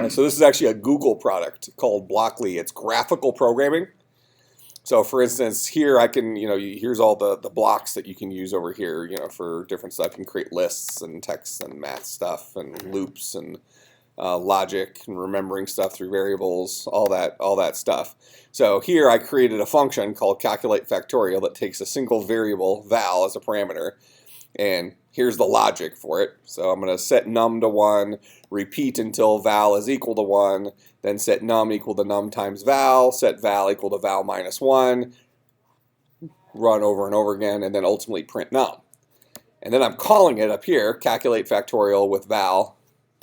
So this is actually a Google product called Blockly. It's graphical programming. So for instance, here I can, here's all the blocks that you can use over here, for different stuff. You can create lists and text and math stuff and loops and logic and remembering stuff through variables, all that stuff. So here I created a function called calculate factorial that takes a single variable, val, as a parameter, and here's the logic for it. So I'm going to set num to 1, repeat until val is equal to 1, then set num equal to num times val, set val equal to val minus 1, run over and over again, and then ultimately print num. And then I'm calling it up here, calculate factorial with val,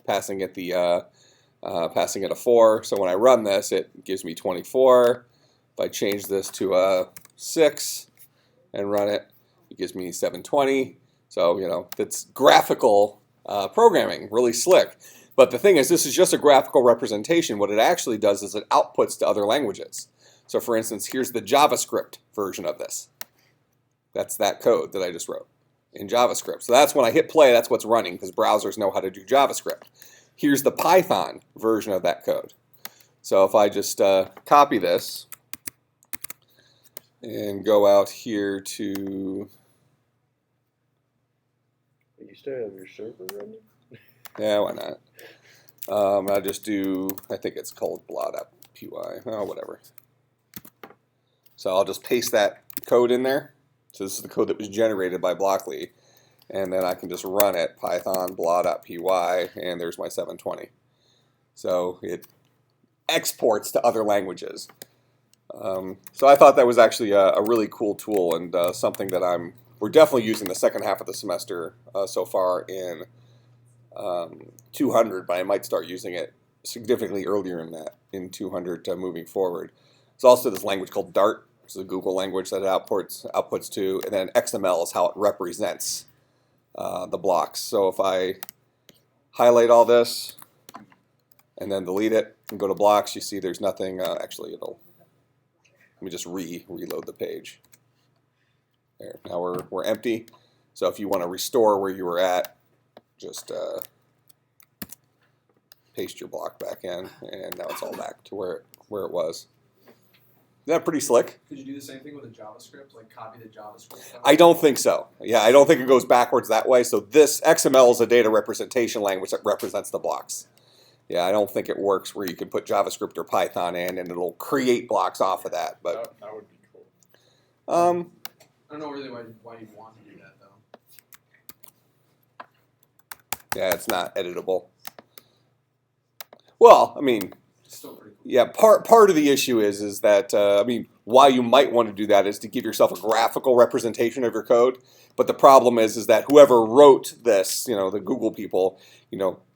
passing it a 4. So when I run this, it gives me 24. If I change this to a 6 and run it, it gives me 720. So, it's graphical programming, really slick. But the thing is, this is just a graphical representation. What it actually does is it outputs to other languages. So for instance, here's the JavaScript version of this. That's that code that I just wrote in JavaScript. So that's when I hit play, that's what's running, because browsers know how to do JavaScript. Here's the Python version of that code. So if I just copy this and go out here to... You still have your server running? Yeah, why not? I'll just do, I think it's called blah.py, oh, whatever. So I'll just paste that code in there. So this is the code that was generated by Blockly. And then I can just run it, python blah.py, and there's my 720. So it exports to other languages. So I thought that was actually a really cool tool, and something that we're definitely using the second half of the semester so far in 200, but I might start using it significantly earlier in that, in 200 moving forward. There's also this language called Dart, which is a Google language that it outputs to, and then XML is how it represents the blocks. So if I highlight all this and then delete it and go to blocks, you see there's nothing. Actually, let me just reload the page. There, now we're empty. So if you want to restore where you were at, just paste your block back in, and now it's all back to where it was. Isn't that pretty slick? Could you do the same thing with a JavaScript, like copy the JavaScript file? I don't think so. Yeah, I don't think it goes backwards that way. So this XML is a data representation language that represents the blocks. Yeah, I don't think it works where you can put JavaScript or Python in and it'll create blocks off of that. But that would be cool. I don't know really why you'd want to do that though. Yeah, it's not editable. Well, I mean, It's still pretty cool. yeah, part of the issue is that why you might want to do that is to give yourself a graphical representation of your code. But the problem is that whoever wrote this, the Google people,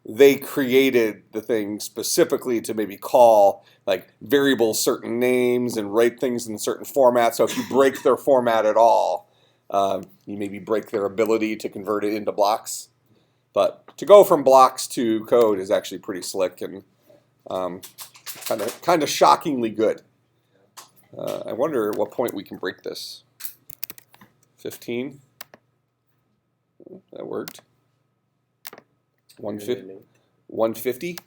they created the thing specifically to maybe call like variables certain names and write things in certain formats. So if you break their format at all, you maybe break their ability to convert it into blocks. But to go from blocks to code is actually pretty slick and kind of shockingly good. I wonder at what point we can break this. 15. That worked. 150.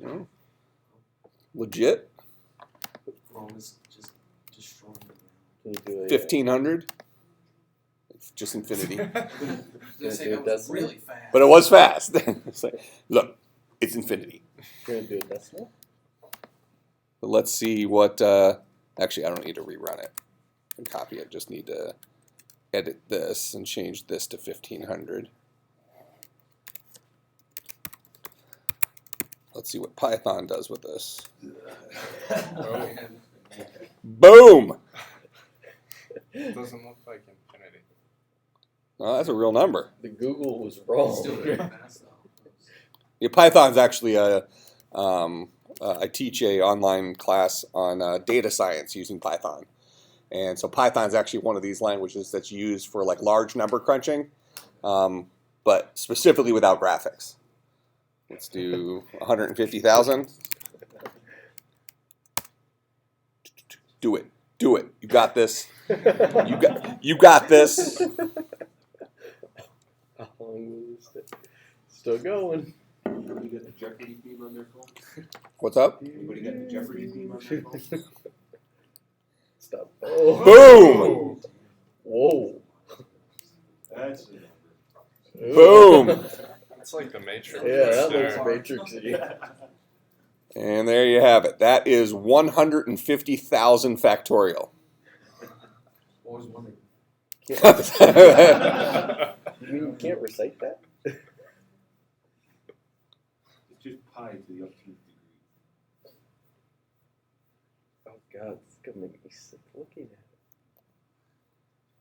Oh. Legit. Chrome is just destroying it. Can you do a 1500. Just infinity. I was gonna say that was really fast. But it was fast. It's like, look, it's infinity. You're gonna do a decimal? But let's see what. Actually, I don't need to rerun it and copy it. Just need to edit this and change this to 1500. Let's see what Python does with this. Oh, Boom! it doesn't look like infinity. Oh, that's a real number. The Google was It's wrong. still really fast though. Yeah, Python's actually I teach a online class on data science using Python. And so Python's actually one of these languages that's used for like large number crunching, but specifically without graphics. Let's do 150,000. Do it. Do it. You got this. You got this. How long was it? Still going. Anybody got the Jeopardy theme on their phone? What's up? Anybody got the Jeopardy theme on their phone? Stop. Oh. Boom! Whoa. That's the number. Boom! It's like the Matrix. Yeah, right that there. looks Matrixy. And there you have it. That is 150,000 factorial. Always wondering. You mean you can't recite that? It's just pi to the 18th degree. Oh God, it's gonna make me sick looking at it.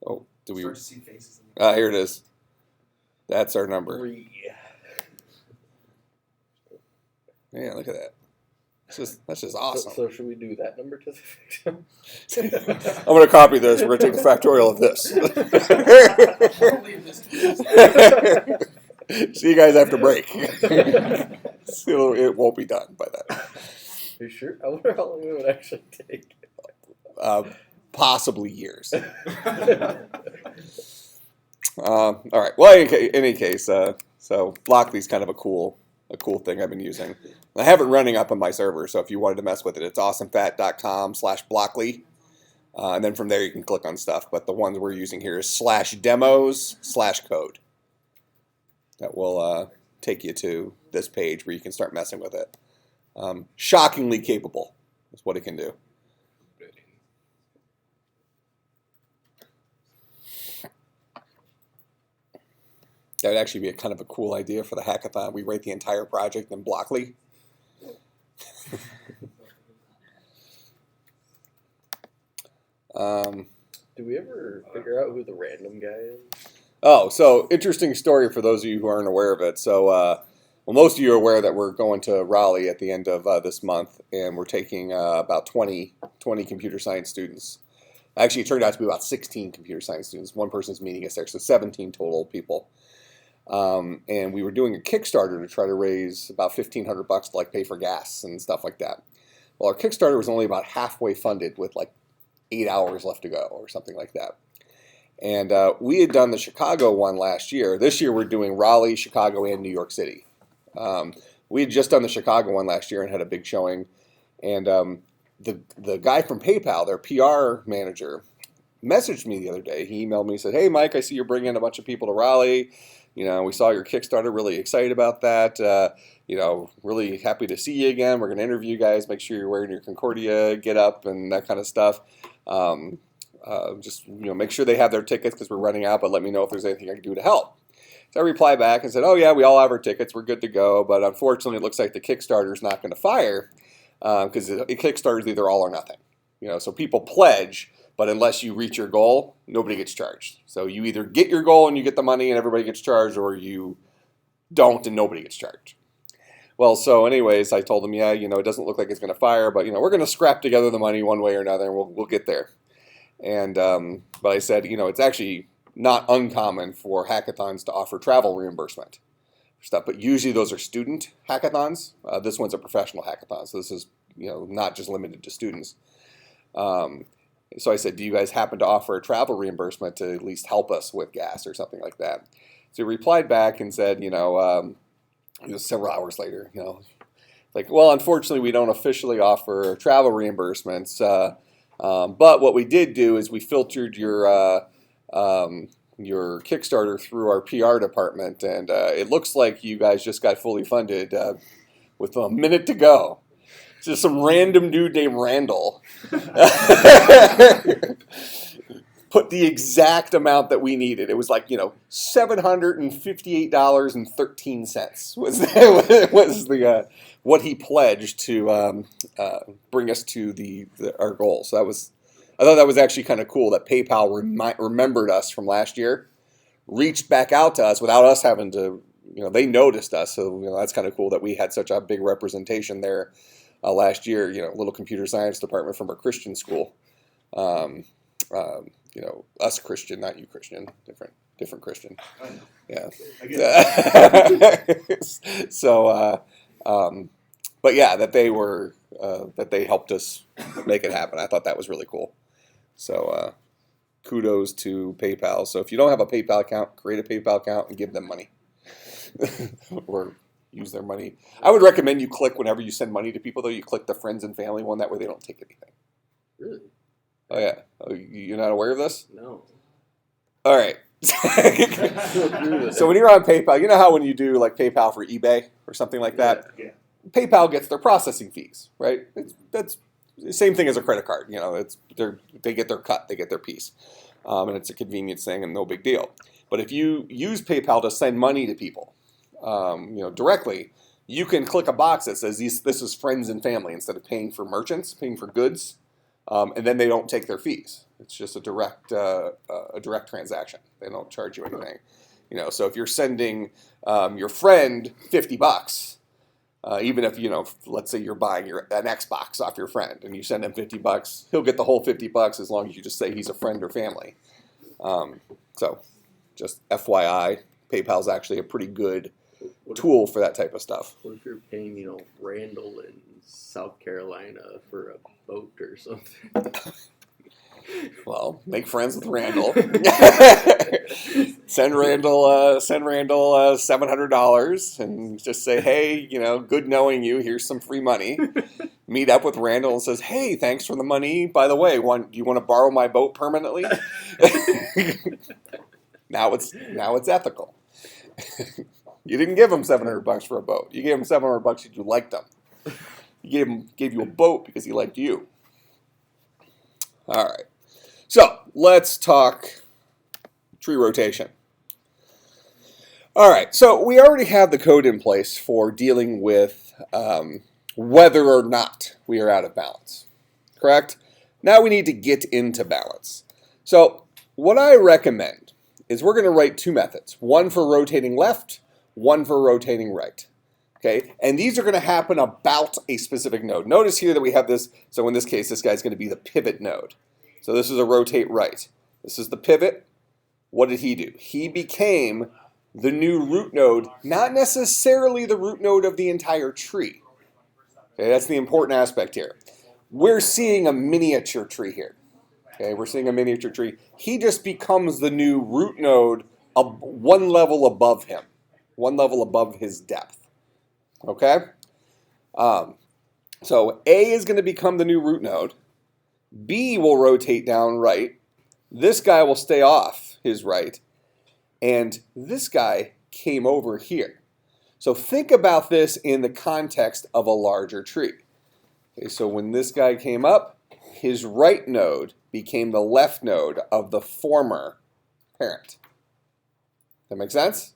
Oh, do we? Start to see faces. Ah, here it is. That's our number. 3. Yeah, look at that. That's just awesome. So should we do that number to the victim? I'm going to copy this. We're going to take the factorial of this. I'll leave this to you. See you guys after break. It won't be done by then. Are you sure? I wonder how long it would actually take. Possibly years. All right. Well, in any case, so Blockly's kind of a cool thing I've been using. I have it running up on my server, so if you wanted to mess with it, it's awesomefat.com/Blockly. And then from there you can click on stuff. But the ones we're using here is /demos/code. That will take you to this page where you can start messing with it. Shockingly capable is what it can do. That would actually be a kind of a cool idea for the hackathon. We write the entire project in Blockly. Do we ever figure out who the random guy is? Oh, so interesting story for those of you who aren't aware of it. So, well, most of you are aware that we're going to Raleigh at the end of this month, and we're taking about 20 computer science students. Actually, it turned out to be about 16 computer science students. One person's meeting us there, so 17 total people. And we were doing a Kickstarter to try to raise about $1,500 to like pay for gas and stuff like that. Well, our Kickstarter was only about halfway funded with like 8 hours left to go or something like that. And we had done the Chicago one last year. This year we're doing Raleigh, Chicago, and New York City. We had just done the Chicago one last year and had a big showing. And the guy from PayPal, their PR manager, messaged me the other day. He emailed me and said, "Hey, Mike, I see you're bringing a bunch of people to Raleigh. You know, we saw your Kickstarter, really excited about that. You know, really happy to see you again. We're going to interview you guys. Make sure you're wearing your Concordia get up and that kind of stuff. Just, you know, make sure they have their tickets because we're running out, but let me know if there's anything I can do to help." So I replied back and said, "Oh, yeah, we all have our tickets. We're good to go. But unfortunately, it looks like the Kickstarter is not going to fire because Kickstarter is either all or nothing. You know, so people pledge, but unless you reach your goal, nobody gets charged. So you either get your goal and you get the money and everybody gets charged, or you don't and nobody gets charged." Well, so anyways, I told them, yeah, you know, it doesn't look like it's going to fire, but, you know, we're going to scrap together the money one way or another, and we'll get there. And but I said, you know, it's actually not uncommon for hackathons to offer travel reimbursement for stuff, but usually those are student hackathons. This one's a professional hackathon, so this is, you know, not just limited to students. So I said, "Do you guys happen to offer a travel reimbursement to at least help us with gas or something like that?" So he replied back and said, you know, it was several hours later, you know, like, "Well, unfortunately, we don't officially offer travel reimbursements, but what we did do is we filtered your Kickstarter through our PR department, and it looks like you guys just got fully funded with a minute to go." Just some random dude named Randall put the exact amount that we needed. It was like, you know, $758.13 was the what he pledged to bring us to our goal. So I thought that was actually kind of cool that PayPal remembered us from last year, reached back out to us without us having to, you know, they noticed us. So, you know, that's kind of cool that we had such a big representation there. Last year, you know, little computer science department from our Christian school. You know, us Christian, not you Christian, different Christian. Yeah. So, but yeah, that they helped us make it happen. I thought that was really cool. So, kudos to PayPal. So if you don't have a PayPal account, create a PayPal account and give them money. Or use their money. I would recommend you click whenever you send money to people, though. You click the friends and family one. That way they don't take anything. Really? Oh, yeah. Oh, you're not aware of this? No. All right. So when you're on PayPal, you know how when you do like PayPal for eBay or something like that, Yeah. PayPal gets their processing fees, right? That's the same thing as a credit card. They get their cut, they get their piece, and it's a convenience thing and no big deal. But if you use PayPal to send money to people, directly, you can click a box that says this is friends and family instead of paying for merchants, paying for goods, and then they don't take their fees. It's just a direct transaction. They don't charge you anything. So if you're sending your friend $50, even if let's say you're buying an Xbox off your friend and you send him $50, he'll get the whole $50 as long as you just say he's a friend or family. So just FYI, PayPal's actually a pretty good tool for that type of stuff. What if you're paying, Randall in South Carolina for a boat or something? Well, make friends with Randall. Send Randall $700 and just say, hey, good knowing you. Here's some free money. Meet up with Randall and says, hey, thanks for the money. By the way, do you want to borrow my boat permanently? Now it's ethical. You didn't give him $700 for a boat. You gave him $700 because you liked him. He gave you a boat because he liked you. All right. So let's talk tree rotation. All right. So we already have the code in place for dealing with whether or not we are out of balance. Correct? Now we need to get into balance. So what I recommend is we're going to write two methods. One for rotating left, one for rotating right. Okay, and these are going to happen about a specific node. Notice here that we have this, so in this case, this guy's going to be the pivot node. So this is a rotate right. This is the pivot. What did he do? He became the new root node, not necessarily the root node of the entire tree. Okay, that's the important aspect here. We're seeing a miniature tree here. Okay, we're seeing a miniature tree. He just becomes the new root node one level above him, one level above his depth. Okay? So A is going to become the new root node. B will rotate down right. This guy will stay off his right. And this guy came over here. So think about this in the context of a larger tree. Okay, so when this guy came up, his right node became the left node of the former parent. That make sense?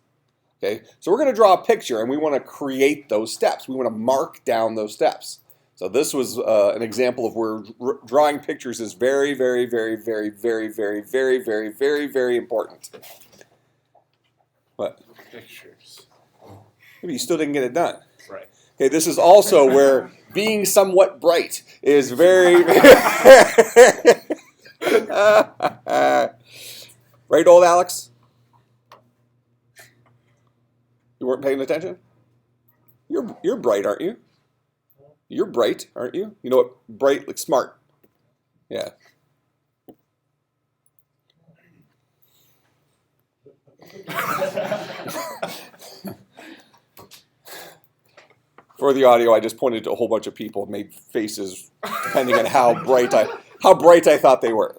Okay, so we're going to draw a picture and we want to create those steps. We want to mark down those steps. So this was an example of where drawing pictures is very, very, very, very, very, very, very, very, very, very important. What? Pictures. Maybe you still didn't get it done. Right. Okay, this is also where being somewhat bright is very, right, old Alex? You weren't paying attention? You're bright, aren't you? You're bright, aren't you? You know what? Bright, like smart. Yeah. For the audio, I just pointed to a whole bunch of people and made faces depending on how bright I thought they were.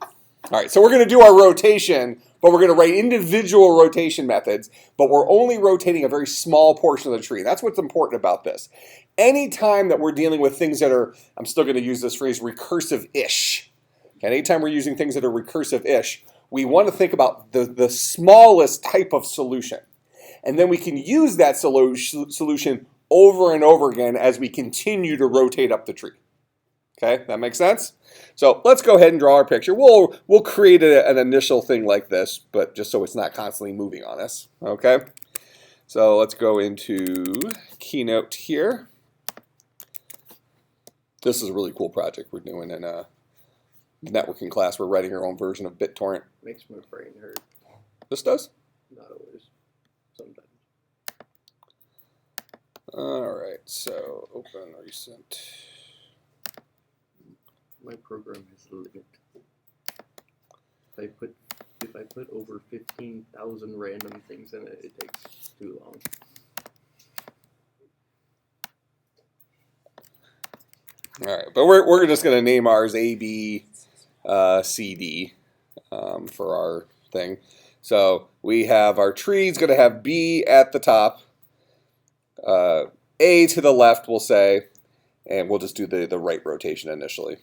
All right, so we're going to do our rotation, but we're going to write individual rotation methods, but we're only rotating a very small portion of the tree. That's what's important about this. Anytime that we're dealing with things that are, I'm still going to use this phrase, recursive-ish. Okay, anytime we're using things that are recursive-ish, we want to think about the smallest type of solution. And then we can use that solution over and over again as we continue to rotate up the tree. Okay, that makes sense? So let's go ahead and draw our picture. We'll create an initial thing like this, but just so it's not constantly moving on us. Okay, so let's go into Keynote here. This is a really cool project we're doing in a networking class. We're writing our own version of BitTorrent. Makes my brain hurt. This does? Not always. Sometimes. All right, so open recent. My program has a limit. If I put over 15,000 random things in it, it takes too long. All right, but we're just going to name ours A, B, C, D for our thing. So we have our tree is going to have B at the top, A to the left, we'll say, and we'll just do the right rotation initially.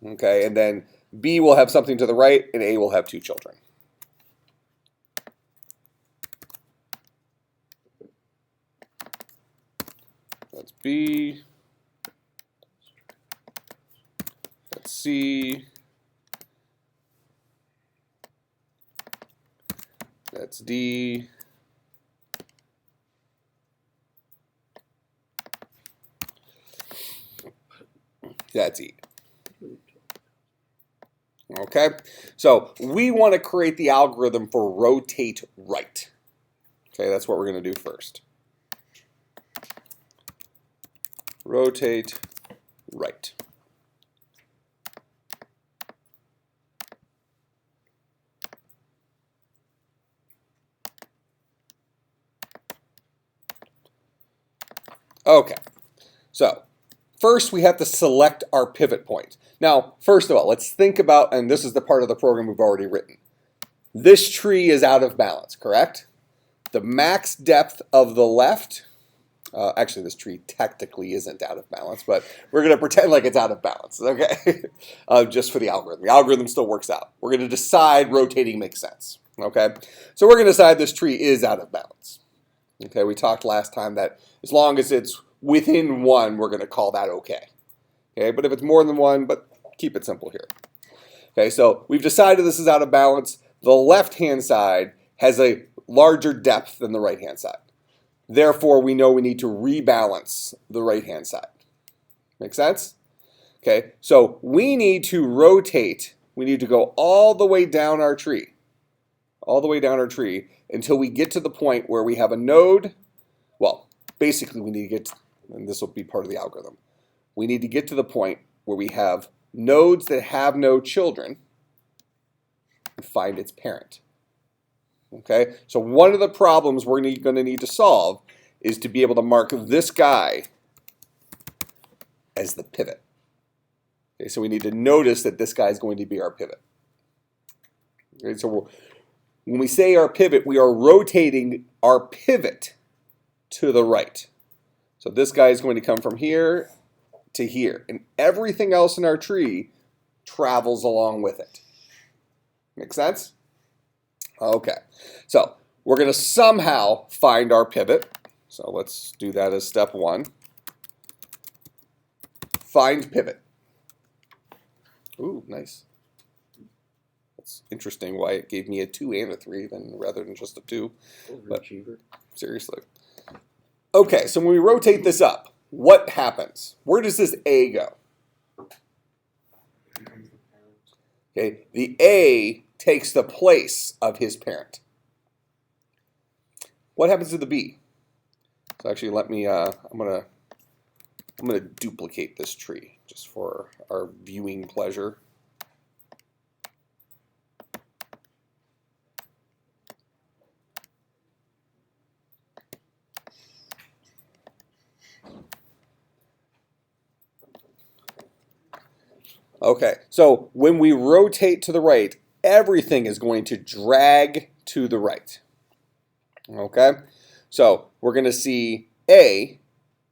Okay, and then B will have something to the right, and A will have two children. That's B. That's C. That's D. That's E. Okay, so we want to create the algorithm for rotate right. Okay, that's what we're going to do first. Rotate right. Okay, so first we have to select our pivot point. Now, first of all, let's think about, and this is the part of the program we've already written. This tree is out of balance, correct? The max depth of the left, actually this tree technically isn't out of balance, but we're going to pretend like it's out of balance, okay? Just for the algorithm. The algorithm still works out. We're going to decide rotating makes sense, okay? So we're going to decide this tree is out of balance. Okay, we talked last time that as long as it's within one, we're going to call that okay. Okay, but if it's more than one, but keep it simple here. Okay, so we've decided this is out of balance. The left-hand side has a larger depth than the right-hand side. Therefore, we know we need to rebalance the right-hand side. Make sense? Okay, so we need to rotate. We need to go all the way down our tree. All the way down our tree until we get to the point where we have a node. Well, basically we need to get to, and this will be part of the algorithm. We need to get to the point where we have nodes that have no children and find its parent. Okay, so one of the problems we're going to need to solve is to be able to mark this guy as the pivot. Okay, so we need to notice that this guy is going to be our pivot. Okay, so when we say our pivot, we are rotating our pivot to the right. So this guy is going to come from here to here, and everything else in our tree travels along with it. Make sense? Okay, so we're going to somehow find our pivot. So let's do that as step one. Find pivot. Ooh, nice. It's interesting why it gave me a 2 and a 3 rather than just a 2. But seriously. Okay, so when we rotate this up, what happens? Where does this A go? Okay, the A takes the place of his parent. What happens to the B? So actually, let me. I'm gonna duplicate this tree just for our viewing pleasure. Okay, so when we rotate to the right, everything is going to drag to the right. Okay, so we're going to see A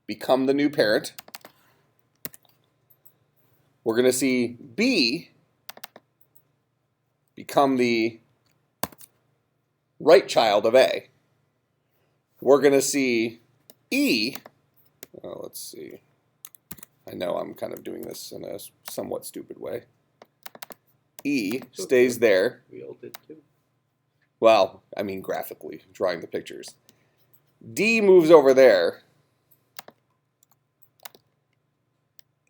become the new parent. We're going to see B become the right child of A. We're going to see E, let's see. I know I'm kind of doing this in a somewhat stupid way. E stays there. We all did too. Well, I mean graphically, drawing the pictures. D moves over there.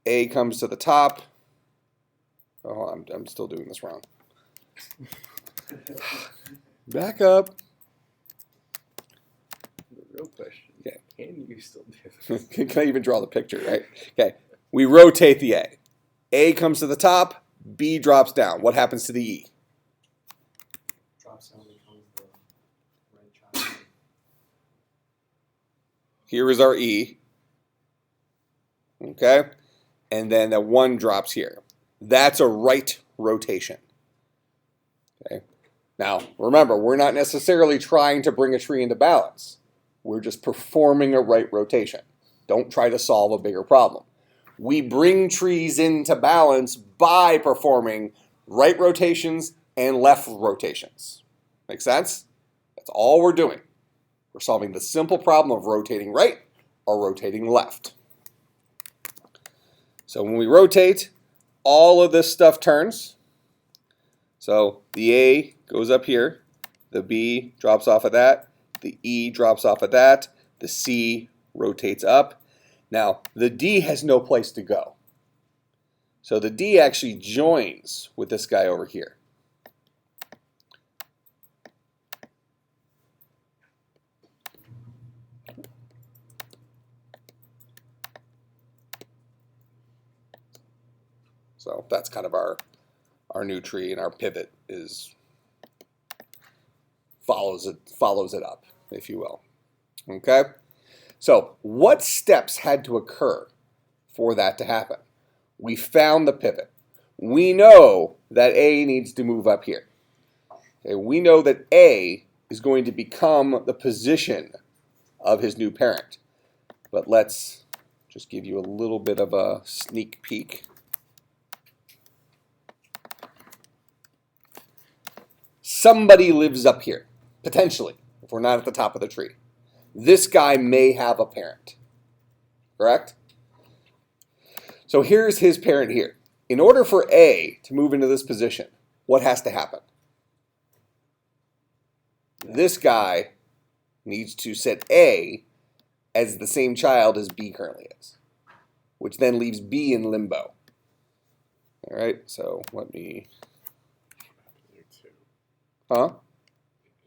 A comes to the top. Oh, I'm still doing this wrong. Back up. The real question. Okay. Can you still do this? Can I even draw the picture, right? Okay. We rotate the A. A comes to the top. B drops down. What happens to the E? Drops down becomes the right child. Here is our E. Okay. and then that 1 drops here. That's a right rotation. Okay. Now, remember, we're not necessarily trying to bring a tree into balance. We're just performing a right rotation. Don't try to solve a bigger problem. We bring trees into balance by performing right rotations and left rotations. Make sense? That's all we're doing. We're solving the simple problem of rotating right or rotating left. So when we rotate, all of this stuff turns. So the A goes up here, the B drops off of that, the E drops off of that, the C rotates up. Now the D has no place to go. So the D actually joins with this guy over here. So that's kind of our new tree, and our pivot follows it up, if you will. Okay? So what steps had to occur for that to happen? We found the pivot. We know that A needs to move up here. Okay? We know that A is going to become the position of his new parent. But let's just give you a little bit of a sneak peek. Somebody lives up here, potentially, if we're not at the top of the tree. This guy may have a parent, correct? So here's his parent here. In order for A to move into this position, what has to happen? This guy needs to set A as the same child as B currently is, which then leaves B in limbo. All right, so let me... Huh?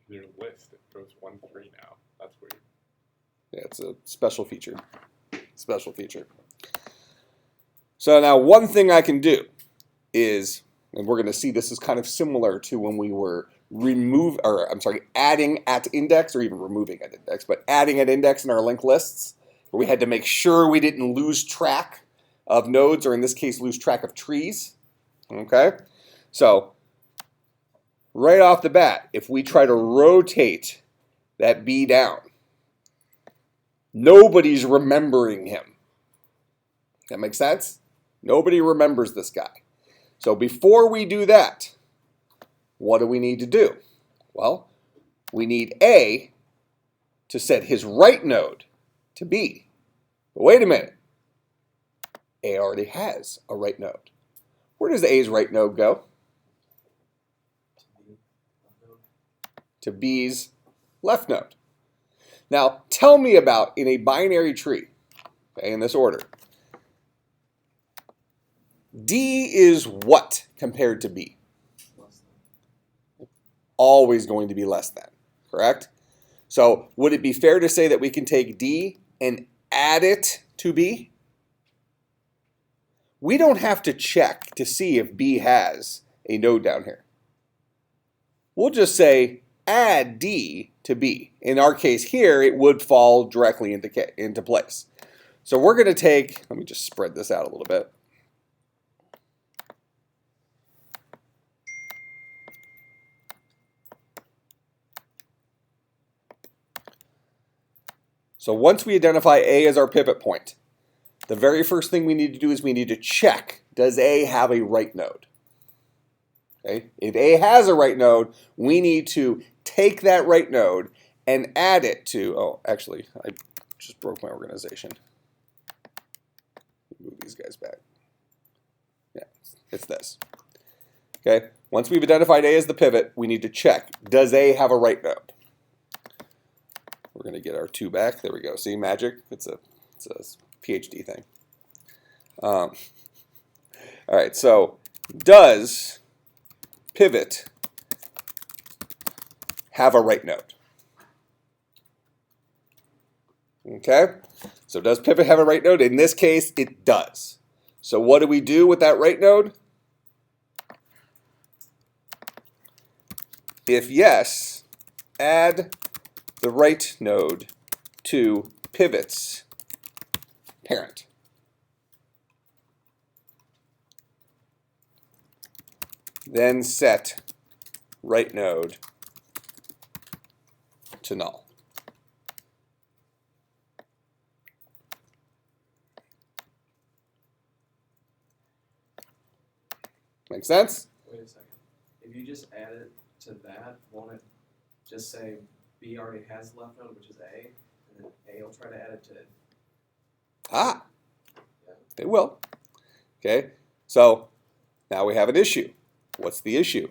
In your list, it goes 1, 3 now. That's weird. Yeah, it's a special feature. Special feature. So now one thing I can do is, and we're going to see this is kind of similar to when we were adding at index, or even removing at index, but adding at index in our linked lists, where we had to make sure we didn't lose track of nodes, or in this case, lose track of trees. Okay? So right off the bat, if we try to rotate that B down, nobody's remembering him. That makes sense? Nobody remembers this guy. So before we do that, what do we need to do? Well, we need A to set his right node to B. But wait a minute. A already has a right node. Where does A's right node go? To B's left node. Now, tell me about, in a binary tree, okay, in this order, D is what compared to B? Always going to be less than, correct? So would it be fair to say that we can take D and add it to B? We don't have to check to see if B has a node down here. We'll just say add D to B. In our case here, it would fall directly into place. So we're going to take, let me just spread this out a little bit. So once we identify A as our pivot point, the very first thing we need to do is we need to check, does A have a right node? Okay? If A has a right node, we need to take that right node and add it to, oh, actually, I just broke my organization. Move these guys back. Yeah, it's this. Okay, once we've identified A as the pivot, we need to check, does A have a right node? We're going to get our 2 back. There we go. See, magic? It's a PhD thing. All right, so does pivot have a right node? Okay, so does pivot have a right node? In this case, it does. So what do we do with that right node? If yes, add the right node to pivot's parent. then set right node to null. Make sense? Wait a second. If you just add it to that, won't it just say B already has left node, which is A, and then A will try to add it to it? Ah, it will. Okay, so now we have an issue. What's the issue?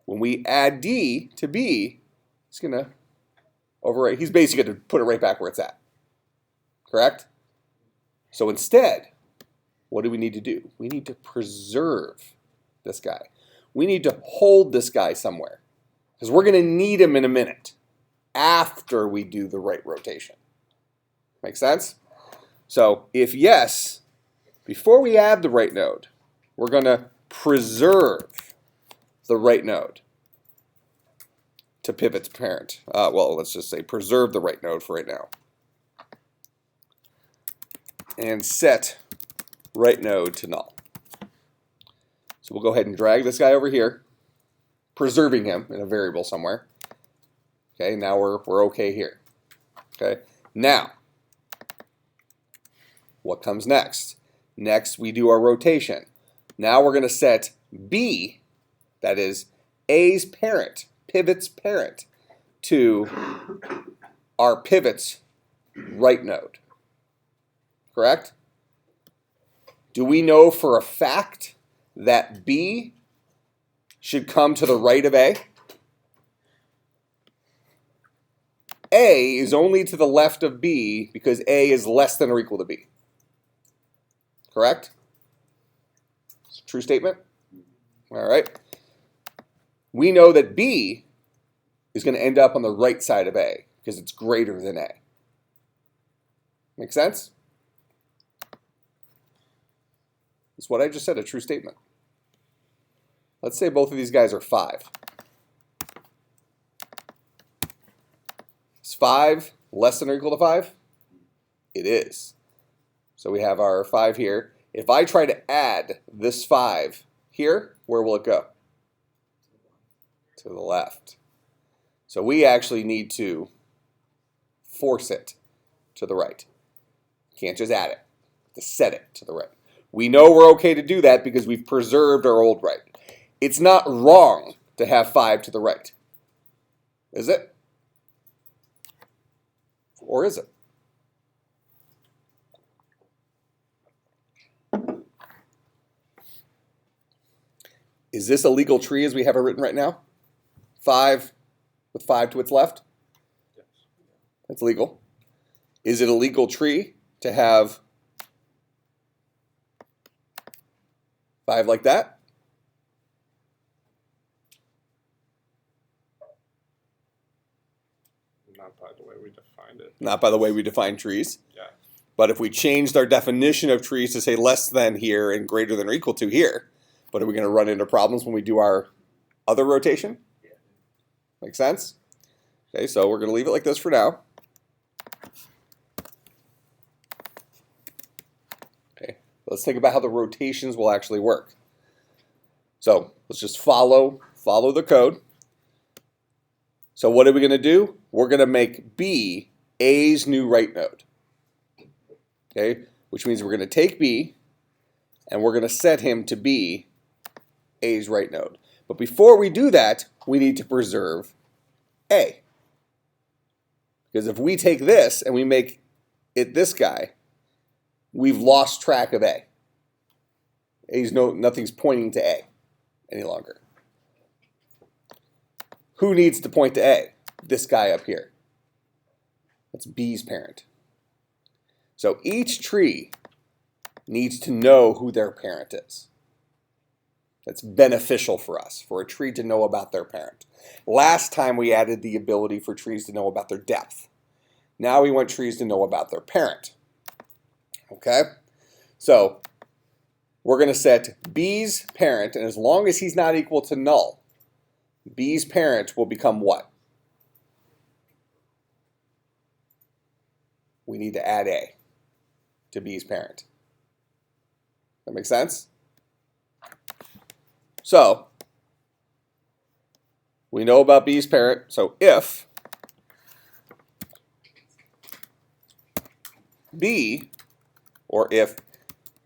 When we add D to B, he's going to overwrite. He's basically going to put it right back where it's at. Correct? So instead, what do we need to do? We need to preserve this guy. We need to hold this guy somewhere because we're going to need him in a minute after we do the right rotation. Make sense? So if yes, before we add the right node, we're going to preserve the right node to pivot's parent. Well, let's just say preserve the right node for right now. And set right node to null. So we'll go ahead and drag this guy over here, preserving him in a variable somewhere. Okay, now we're okay here. Okay, now what comes next? Next, we do our rotation. Now we're going to set B, that is A's parent, pivot's parent, to our pivot's right node. Correct? Do we know for a fact that B should come to the right of A? A is only to the left of B because A is less than or equal to B. Correct? It's a true statement? All right. We know that B is going to end up on the right side of A because it's greater than A. Make sense? Is what I just said a true statement? Let's say both of these guys are 5. Is 5 less than or equal to 5? It is. So we have our 5 here. If I try to add this 5 here, where will it go? To the left. So we actually need to force it to the right. Can't just add it. To set it to the right. We know we're okay to do that because we've preserved our old right. It's not wrong to have 5 to the right. Is it? Or is it? Is this a legal tree as we have it written right now? 5 with 5 to its left? Yes. That's legal. Is it a legal tree to have 5 like that? Not by the way we defined it. Not by the way we define trees. Yeah. But if we changed our definition of trees to say less than here and greater than or equal to here, but are we going to run into problems when we do our other rotation? Yeah. Make sense? Okay, so we're going to leave it like this for now. Okay, let's think about how the rotations will actually work. So let's just follow the code. So what are we going to do? We're going to make B A's new right node. Okay, which means we're going to take B and we're going to set him to be A's right node. But before we do that, we need to preserve A. Because if we take this and we make it this guy, we've lost track of A. Nothing's pointing to A any longer. Who needs to point to A? This guy up here. That's B's parent. So each tree needs to know who their parent is. That's beneficial for us, for a tree to know about their parent. Last time we added the ability for trees to know about their depth. Now we want trees to know about their parent. Okay? So we're going to set B's parent, and as long as he's not equal to null, B's parent will become what? We need to add A to B's parent. That make sense? So we know about B's parent, so if B, or if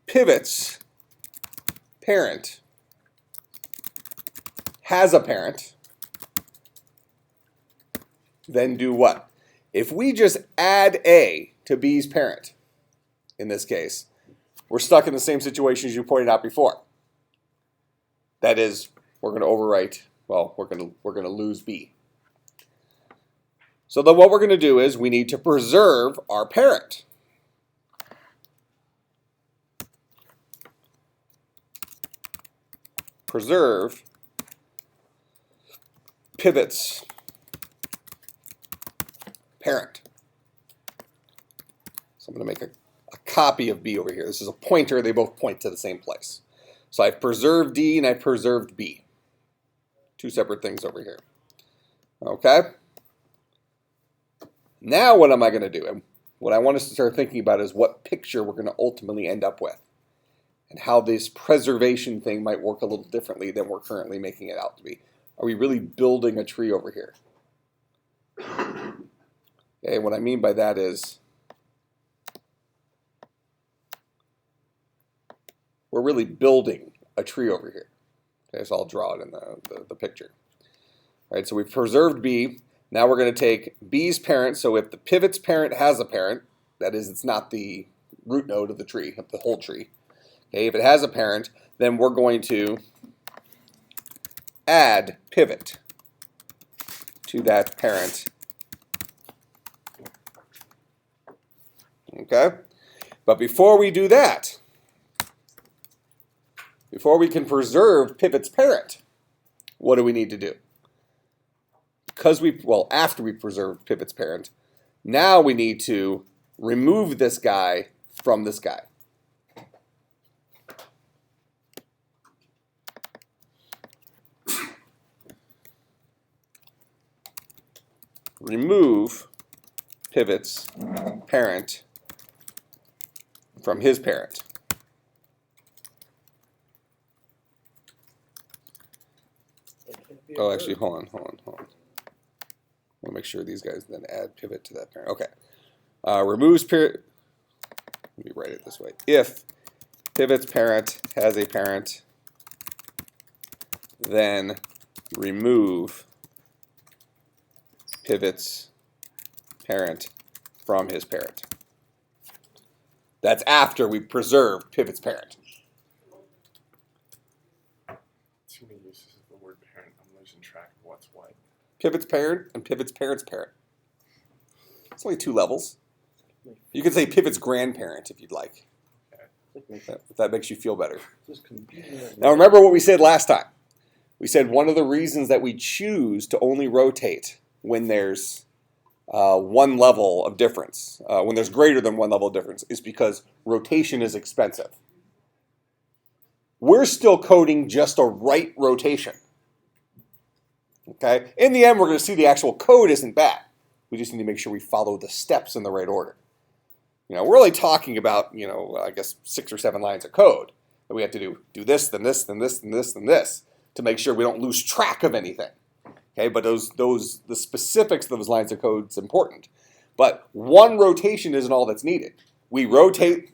pivot's parent has a parent, then do what? If we just add A to B's parent, in this case, we're stuck in the same situation as you pointed out before. That is, we're going to overwrite, well, we're going to lose B. So then what we're going to do is we need to preserve our parent. Preserve pivot's parent. So I'm going to make a copy of B over here. This is a pointer. They both point to the same place. So I've preserved D and I preserved B. Two separate things over here. Okay? Now what am I going to do? And what I want us to start thinking about is what picture we're going to ultimately end up with, and how this preservation thing might work a little differently than we're currently making it out to be. Are we really building a tree over here? Okay, what I mean by that is we're really building a tree over here. Okay, so I'll draw it in the picture. All right, so we've preserved B. Now we're going to take B's parent. So if the pivot's parent has a parent, that is, it's not the root node of the tree, of the whole tree. Okay, if it has a parent, then we're going to add pivot to that parent. Okay? But before we do that, before we can preserve pivot's parent, what do we need to do? After we preserve pivot's parent, now we need to remove this guy from this guy. Remove pivot's parent from his parent. Oh, actually, hold on. I want to make sure these guys then add pivot to that parent. Okay. Removes parent. Let me write it this way. If pivot's parent has a parent, then remove pivot's parent from his parent. That's after we preserve pivot's parent. Too many uses of the word parent. I'm losing track of what's what. Pivot's parent and pivot's parent's parent. It's only 2 levels. You could say pivot's grandparent if you'd like. If that makes you feel better. Now remember what we said last time. We said one of the reasons that we choose to only rotate when there's one level of difference, when there's greater than one level of difference, is because rotation is expensive. We're still coding just a right rotation. Okay? In the end, we're going to see the actual code isn't bad. We just need to make sure we follow the steps in the right order. We're only talking about, I guess 6 or 7 lines of code that we have to do this, then this, then this, then this, then this, to make sure we don't lose track of anything. Okay, but the specifics of those lines of code is important. But one rotation isn't all that's needed. We rotate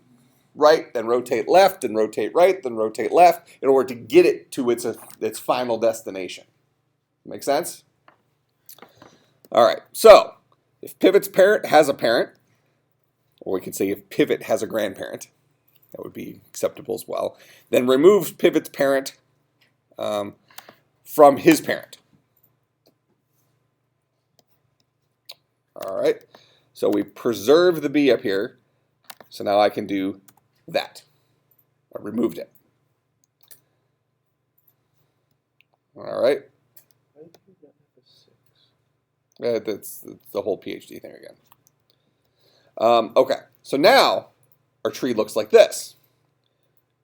right, then rotate left, then rotate right, then rotate left, in order to get it to its final destination. Make sense? All right, so if pivot's parent has a parent, or we could say if pivot has a grandparent, that would be acceptable as well, then removes pivot's parent from his parent. All right, so we preserve the B up here, so now I can do that. I removed it. All right. That's the whole PhD thing again. Okay, so now our tree looks like this.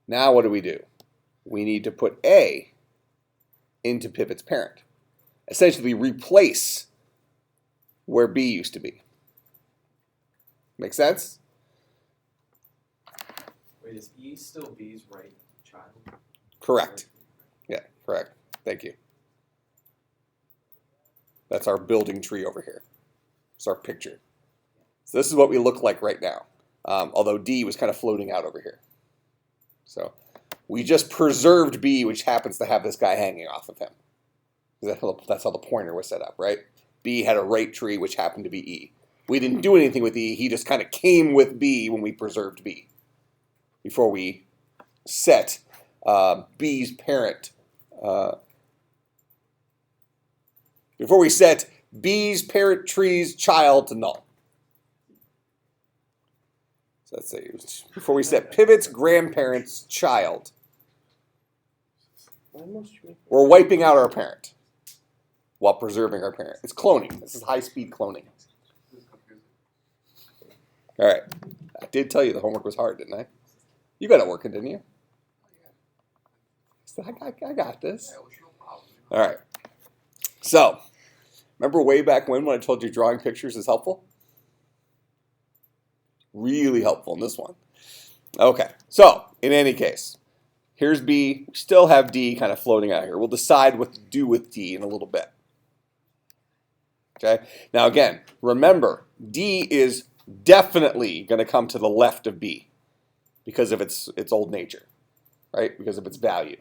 Now what do? We need to put A into pivot's parent. Essentially replace where B used to be. Make sense? Wait, is E still B's right child? Correct. Yeah, correct. Thank you. That's our building tree over here. It's our picture. So this is what we look like right now, although D was kind of floating out over here. So we just preserved B, which happens to have this guy hanging off of him. That's how the pointer was set up, right? B had a right tree, which happened to be E. We didn't do anything with E. He just kind of came with B when we preserved B, before we set B's parent. Before we set B's parent tree's child to null. So let's say before we set pivot's grandparent's child, we're wiping out our parent while preserving our parent. It's cloning. This is high-speed cloning. All right. I did tell you the homework was hard, didn't I? You got it working, didn't you? I got this. All right. So, remember way back when I told you drawing pictures is helpful? Really helpful in this one. Okay. So, in any case, here's B. We still have D kind of floating out here. We'll decide what to do with D in a little bit. Okay. Now, again, remember, D is definitely going to come to the left of B because of its old nature, right? Because of its value.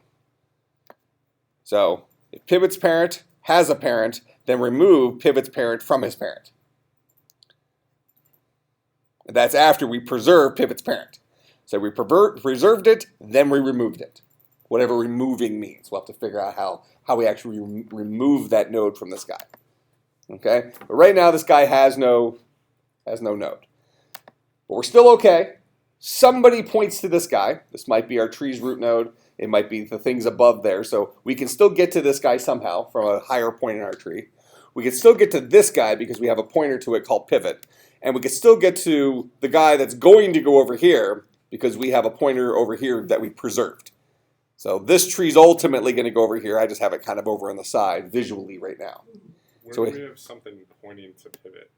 So if pivot's parent has a parent, then remove pivot's parent from his parent. And that's after we preserve pivot's parent. So we preserved it, then we removed it. Whatever removing means. We'll have to figure out how we actually remove that node from this guy. Okay? But right now this guy has no node. But we're still okay. Somebody points to this guy. This might be our tree's root node. It might be the things above there. So we can still get to this guy somehow from a higher point in our tree. We can still get to this guy because we have a pointer to it called pivot. And we can still get to the guy that's going to go over here because we have a pointer over here that we preserved. So this tree's ultimately going to go over here. I just have it kind of over on the side visually right now. Where So do we have something pointing to pivot?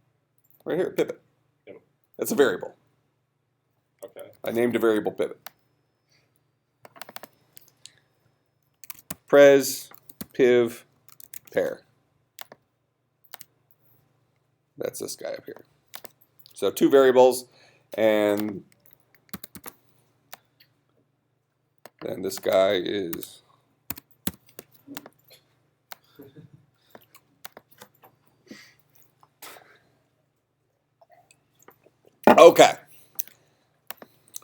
Right here, pivot. Yep. That's a variable. Okay. I named a variable pivot. Pres, piv, pair. That's this guy up here. So two variables, and then this guy is okay.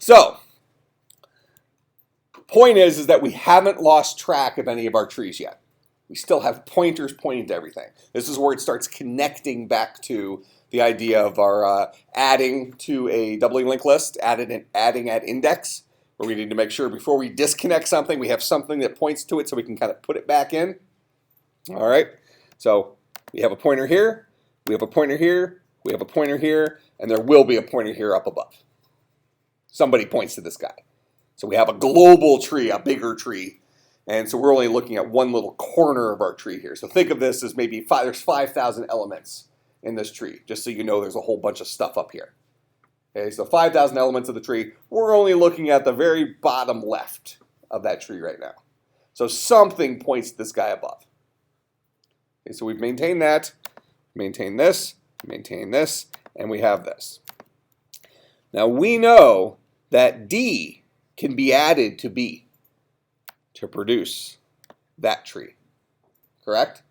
So point is that we haven't lost track of any of our trees yet. We still have pointers pointing to everything. This is where it starts connecting back to the idea of our adding to a doubly linked list, adding at index, where we need to make sure before we disconnect something, we have something that points to it so we can kind of put it back in. All right. So we have a pointer here, we have a pointer here, we have a pointer here, and there will be a pointer here up above. Somebody points to this guy. So we have a global tree, a bigger tree. And so we're only looking at one little corner of our tree here. So think of this as maybe there's 5,000 elements in this tree, just so you know there's a whole bunch of stuff up here. Okay, so 5,000 elements of the tree. We're only looking at the very bottom left of that tree right now. So something points to this guy above. Okay, so we've maintained that, maintain this, and we have this. Now we know that D can be added to B to produce that tree, correct?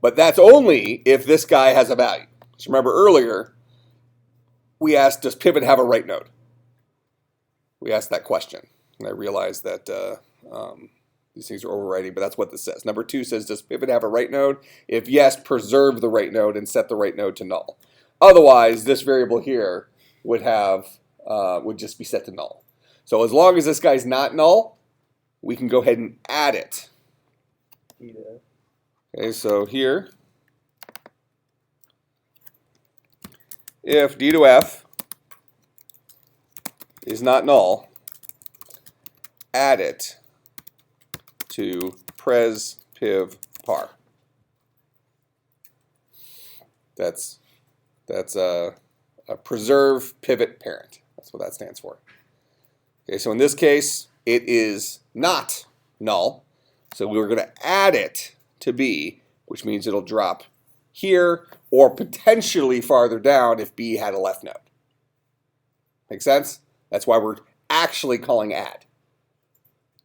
But that's only if this guy has a value. So remember earlier, we asked, does pivot have a right node? We asked that question, and I realized that these things are overwriting, but that's what this says. Number 2 says, does pivot have a right node? If yes, preserve the right node and set the right node to null. Otherwise, this variable here would just be set to null. So as long as this guy's not null, we can go ahead and add it. Okay, so here, if D to F is not null, add it to pres piv par. That's a preserve pivot parent. That's what that stands for. Okay, so in this case, it is not null. So we were going to add it to B which means it'll drop here or potentially farther down if B had a left node. Make sense? That's why we're actually calling add.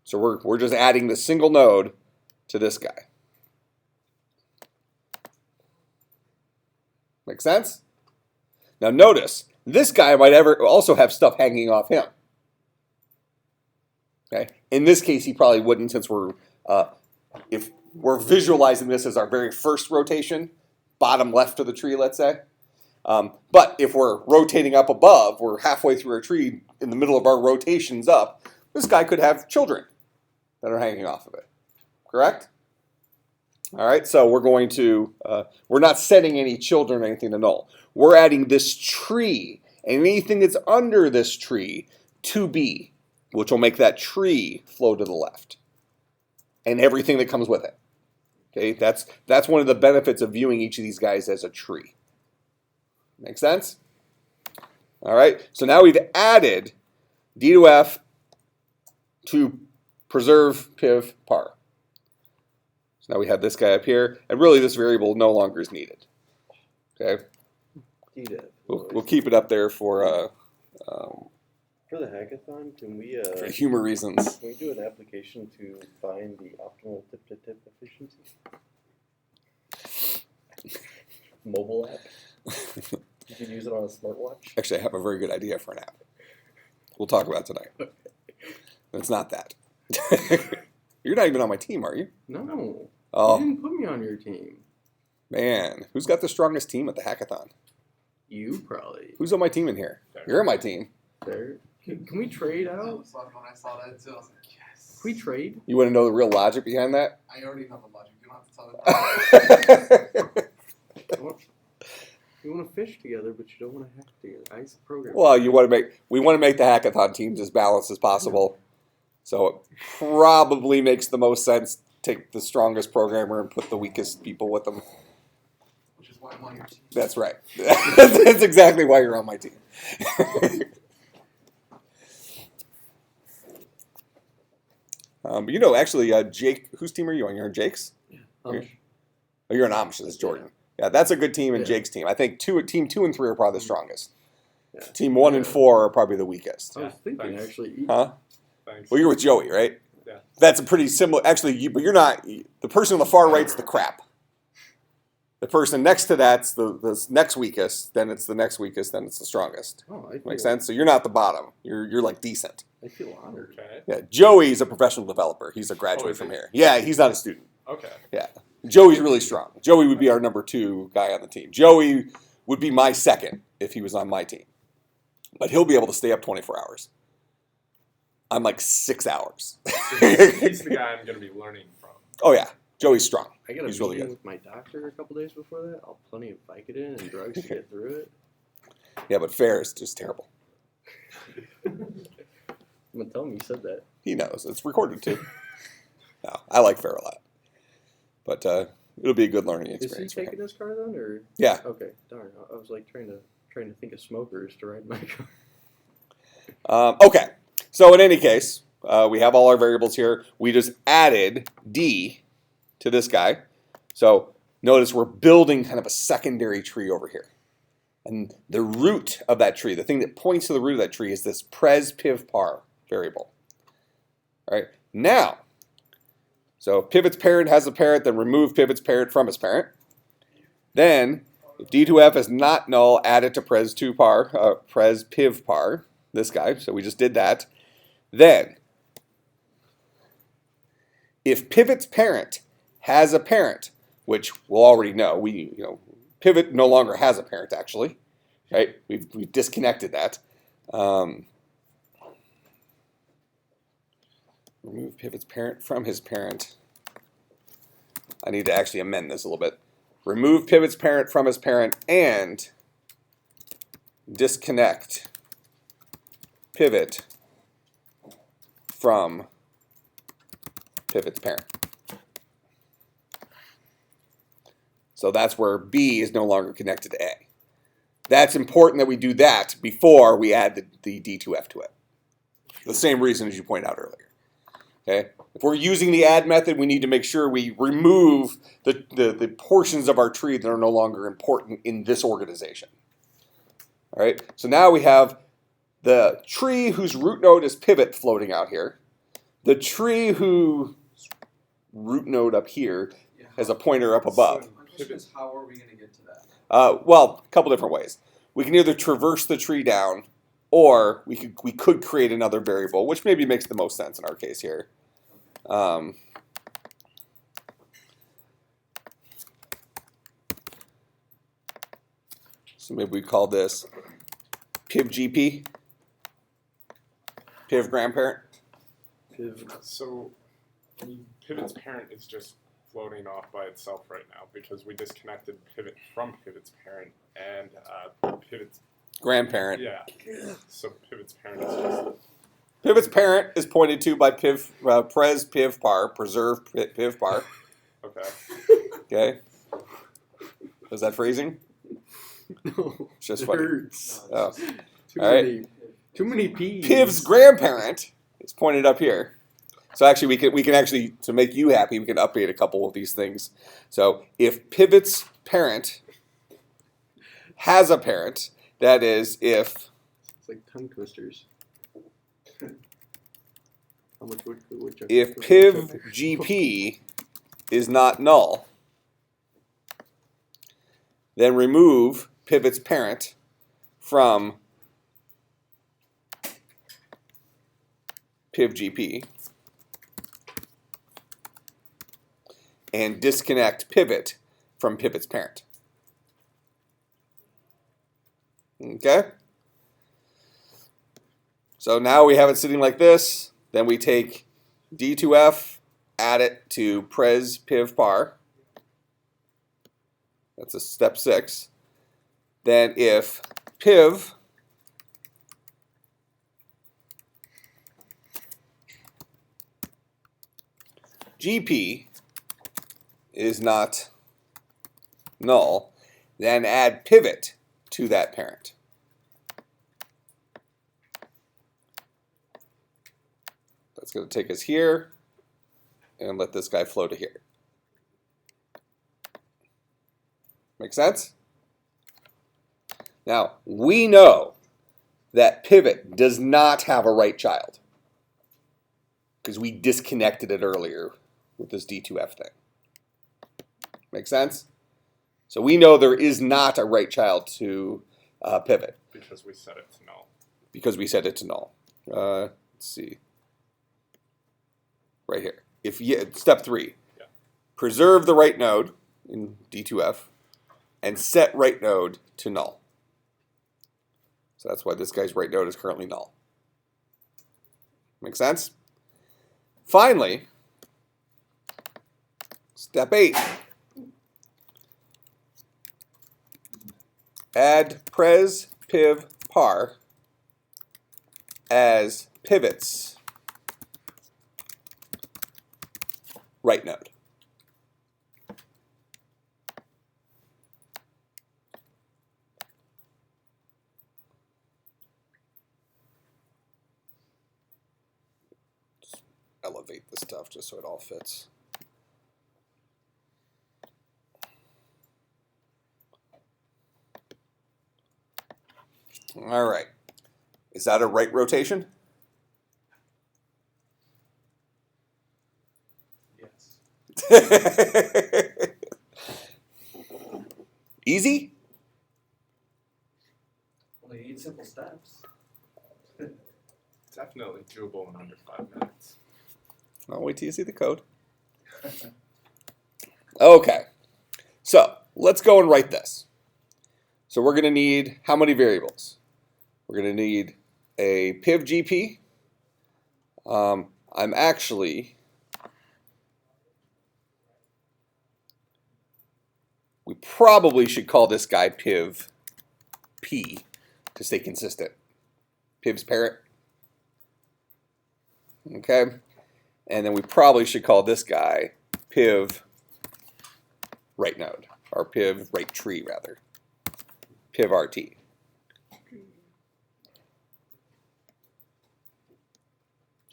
So we're just adding the single node to this guy. Make sense? Now notice, this guy might also have stuff hanging off him. Okay. In this case, he probably wouldn't, since if we're visualizing this as our very first rotation, bottom left of the tree, let's say. But if we're rotating up above, we're halfway through our tree, in the middle of our rotations up, this guy could have children that are hanging off of it. Correct? All right, so we're going to, we're not setting any children or anything to null. We're adding this tree and anything that's under this tree to B, which will make that tree flow to the left, and everything that comes with it. Okay, that's one of the benefits of viewing each of these guys as a tree. Make sense? All right, so now we've added D to F to preserve piv par. So now we have this guy up here, and really this variable no longer is needed. Okay, we'll keep it up there for the hackathon, can we for humor reasons. can we do an application to find the optimal tip-to-tip efficiency? Mobile app. You can use it on a smartwatch. Actually, I have a very good idea for an app. We'll talk about it tonight. But it's not that. You're not even on my team, are you? No. Oh, You didn't put me on your team. man. Who's got the strongest team at the hackathon? You probably. Who's on my team in here? You're on my team. There. Can we trade I out? was like, when I saw that too, I was like, yes. Can we trade? You want to know the real logic behind that? I already know the logic. You don't have to tell it. You want to fish together, but you don't want to hack together. I used to program. Well, we want to make the hackathon teams as balanced as possible. So it probably makes the most sense to take the strongest programmer and put the weakest people with them. Which is why I'm on your team. That's right. That's exactly why you're on my team. But you know, actually, Jake, whose team are you on? You're on Jake's? Oh, you're on Amish's. That's Jordan. Yeah, that's a good team, and Jake's team. I think team 2 and 3 are probably the strongest. Yeah. Team 1 and 4 are probably the weakest. I was thinking actually. Huh? Thanks. Well, you're with Joey, right? Yeah. That's a pretty similar. Actually, but you're not. The person on the far right's the crap. The person next to that's the next weakest. Then it's the next weakest. Then it's the strongest. Oh, Makes sense. So you're not the bottom. You're like decent. I feel honored. Okay. Yeah. Joey's a professional developer. He's a graduate is from he? here. Yeah, he's not a student. Okay. Yeah. Joey's really strong. Joey would be our number 2 guy on the team. Joey would be my second if he was on my team. But he'll be able to stay up 24 hours. I'm like 6 hours. He's the guy I'm going to be learning from. Oh, yeah. Joey's strong. I got a He's meeting really good. with my doctor a couple days before that. I'll plenty of Vicodin and drugs to get through it. Yeah, but fair is just terrible. I'm gonna tell him you said that. He knows. It's recorded too. No, I like fair a lot. But it'll be a good learning Is he experience for him. taking his car then, or? Yeah. Okay, darn. I was like trying to think of smokers to ride my car. Okay. So in any case, we have all our variables here. We just added D to this guy. So notice we're building kind of a secondary tree over here. And the root of that tree, the thing that points to the root of that tree, is this pres piv par variable. All right. Now, so if pivot's parent has a parent, then remove pivot's parent from its parent. Then, if D2F is not null, add it to pres piv par, this guy. So we just did that. Then, if pivot's parent has a parent, which we'll already know, pivot no longer has a parent actually, right? We've disconnected that. Remove pivot's parent from his parent. I need to actually amend this a little bit. Remove pivot's parent from his parent and disconnect pivot from pivot's parent. So that's where B is no longer connected to A. That's important that we do that before we add the D2F to it. The same reason as you pointed out earlier. Okay? If we're using the add method, we need to make sure we remove the portions of our tree that are no longer important in this organization. All right, so now we have the tree whose root node is pivot floating out here. The tree whose root node up here has a pointer up above. My question is, how are we going to get to that? Well, a couple different ways. We can either traverse the tree down, or we could create another variable, which maybe makes the most sense in our case here. So maybe we call this pivGP, piv grandparent. So pivot's parent is just floating off by itself right now because we disconnected pivot from pivot's parent and pivot's Grandparent. yeah. So pivot's parent is just Pivot's parent is pointed to by piv pres piv par, preserve piv par. okay. Okay. Was that phrasing? No, It's just it funny. hurts. Oh. Too All right. many, too many P's. Piv's grandparent is pointed up here. So actually, we can actually, to make you happy, we can update a couple of these things. So if pivot's parent has a parent, that is, if It's like tongue twisters. How much wood if piv GP is not null, then remove pivot's parent from piv GP and disconnect pivot from pivot's parent. Okay? So now we have it sitting like this. Then we take D2F, add it to pres piv par. That's a step 6. Then if piv GP is not null, then add pivot to that parent. That's going to take us here and let this guy flow to here. Make sense? Now, we know that pivot does not have a right child because we disconnected it earlier with this D2F thing. Make sense? So we know there is not a right child to pivot. Because we set it to null. Because we set it to null. Let's see. Right here. Step 3. Yeah. Preserve the right node in D2F and set right node to null. So that's why this guy's right node is currently null. Make sense? Finally, step 8. Add pres piv par as pivot's right node. Just elevate the stuff just so it all fits. All right. Is that a right rotation? Yes. Easy? Only 8 simple steps. Definitely doable in under 5 minutes. I'll wait till you see the code. Okay. So let's go and write this. So we're going to need how many variables? We're going to need a piv GP. I'm actually, we probably should call this guy piv P to stay consistent. Piv's parent. Okay. And then we probably should call this guy piv right node, or piv right tree rather. Piv RT.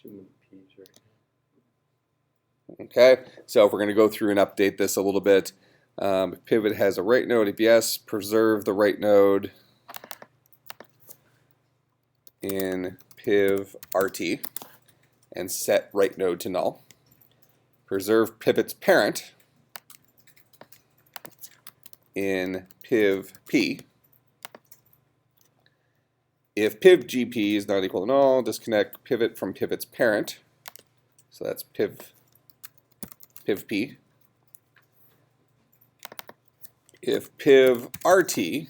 Too many P's right Okay, so if we're going to go through and update this a little bit, if pivot has a right node, if yes, preserve the right node in piv RT and set right node to null. Preserve pivot's parent in piv P. If piv GP is not equal to null, disconnect pivot from pivot's parent. So that's piv P. If piv RT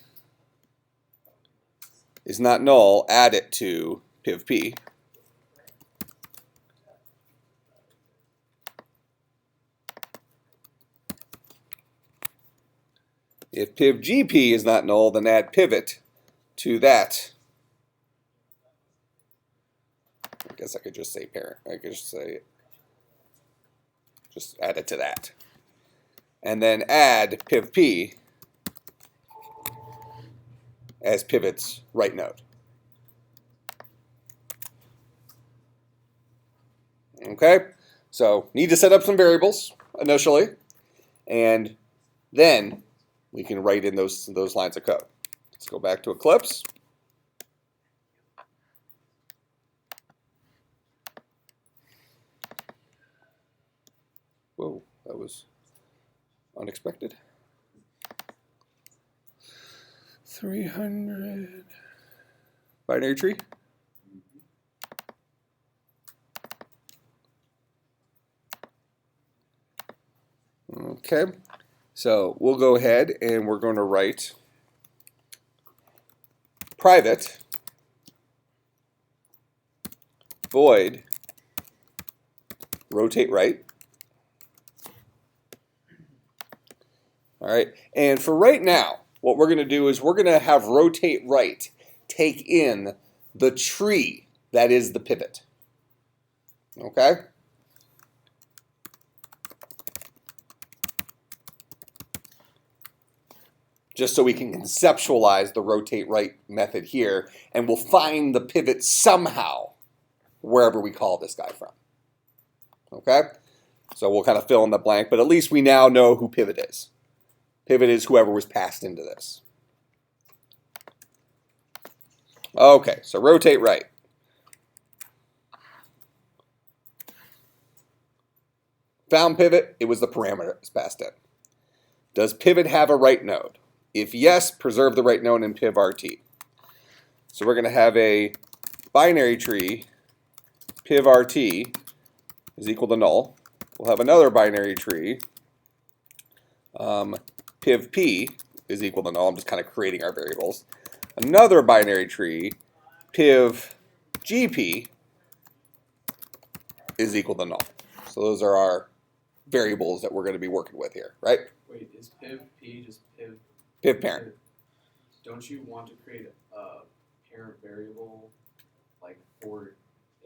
is not null, add it to piv P. If piv GP is not null, then add pivot to that. I guess I could just say parent. I could just add it to that. And then add piv P as pivot's right node. Okay, so need to set up some variables initially, and then we can write in those lines of code. Let's go back to Eclipse. Whoa, that was unexpected. 300 binary tree. Okay, so we'll go ahead and we're going to write private void rotate right. All right, and for right now, what we're going to do is we're going to have rotate right take in the tree that is the pivot. Okay? Just so we can conceptualize the rotate right method here, and we'll find the pivot somehow wherever we call this guy from. Okay? So we'll kind of fill in the blank, but at least we now know who pivot is. Pivot is whoever was passed into this. Okay, so rotate right. Found pivot, it was the parameter that was passed in. Does pivot have a right node? If yes, preserve the right node in piv RT. So we're going to have a binary tree, piv RT is equal to null. We'll have another binary tree, piv P is equal to null. I'm just kind of creating our variables. Another binary tree, piv GP is equal to null. So those are our variables that we're going to be working with here, right? Wait, is piv P just piv? Piv parent. Don't you want to create a parent variable like for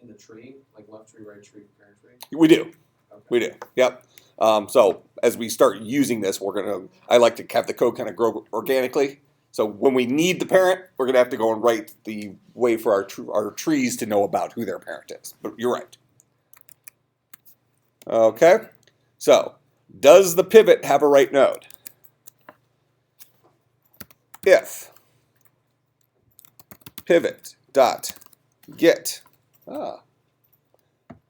in the tree, like left tree, right tree, parent tree? We do. Okay. We do. Yep. So as we start using this, I like to have the code kind of grow organically. So when we need the parent, we're going to have to go and write the way for our trees to know about who their parent is. But you're right. Okay. So does the pivot have a right node? If pivot dot get,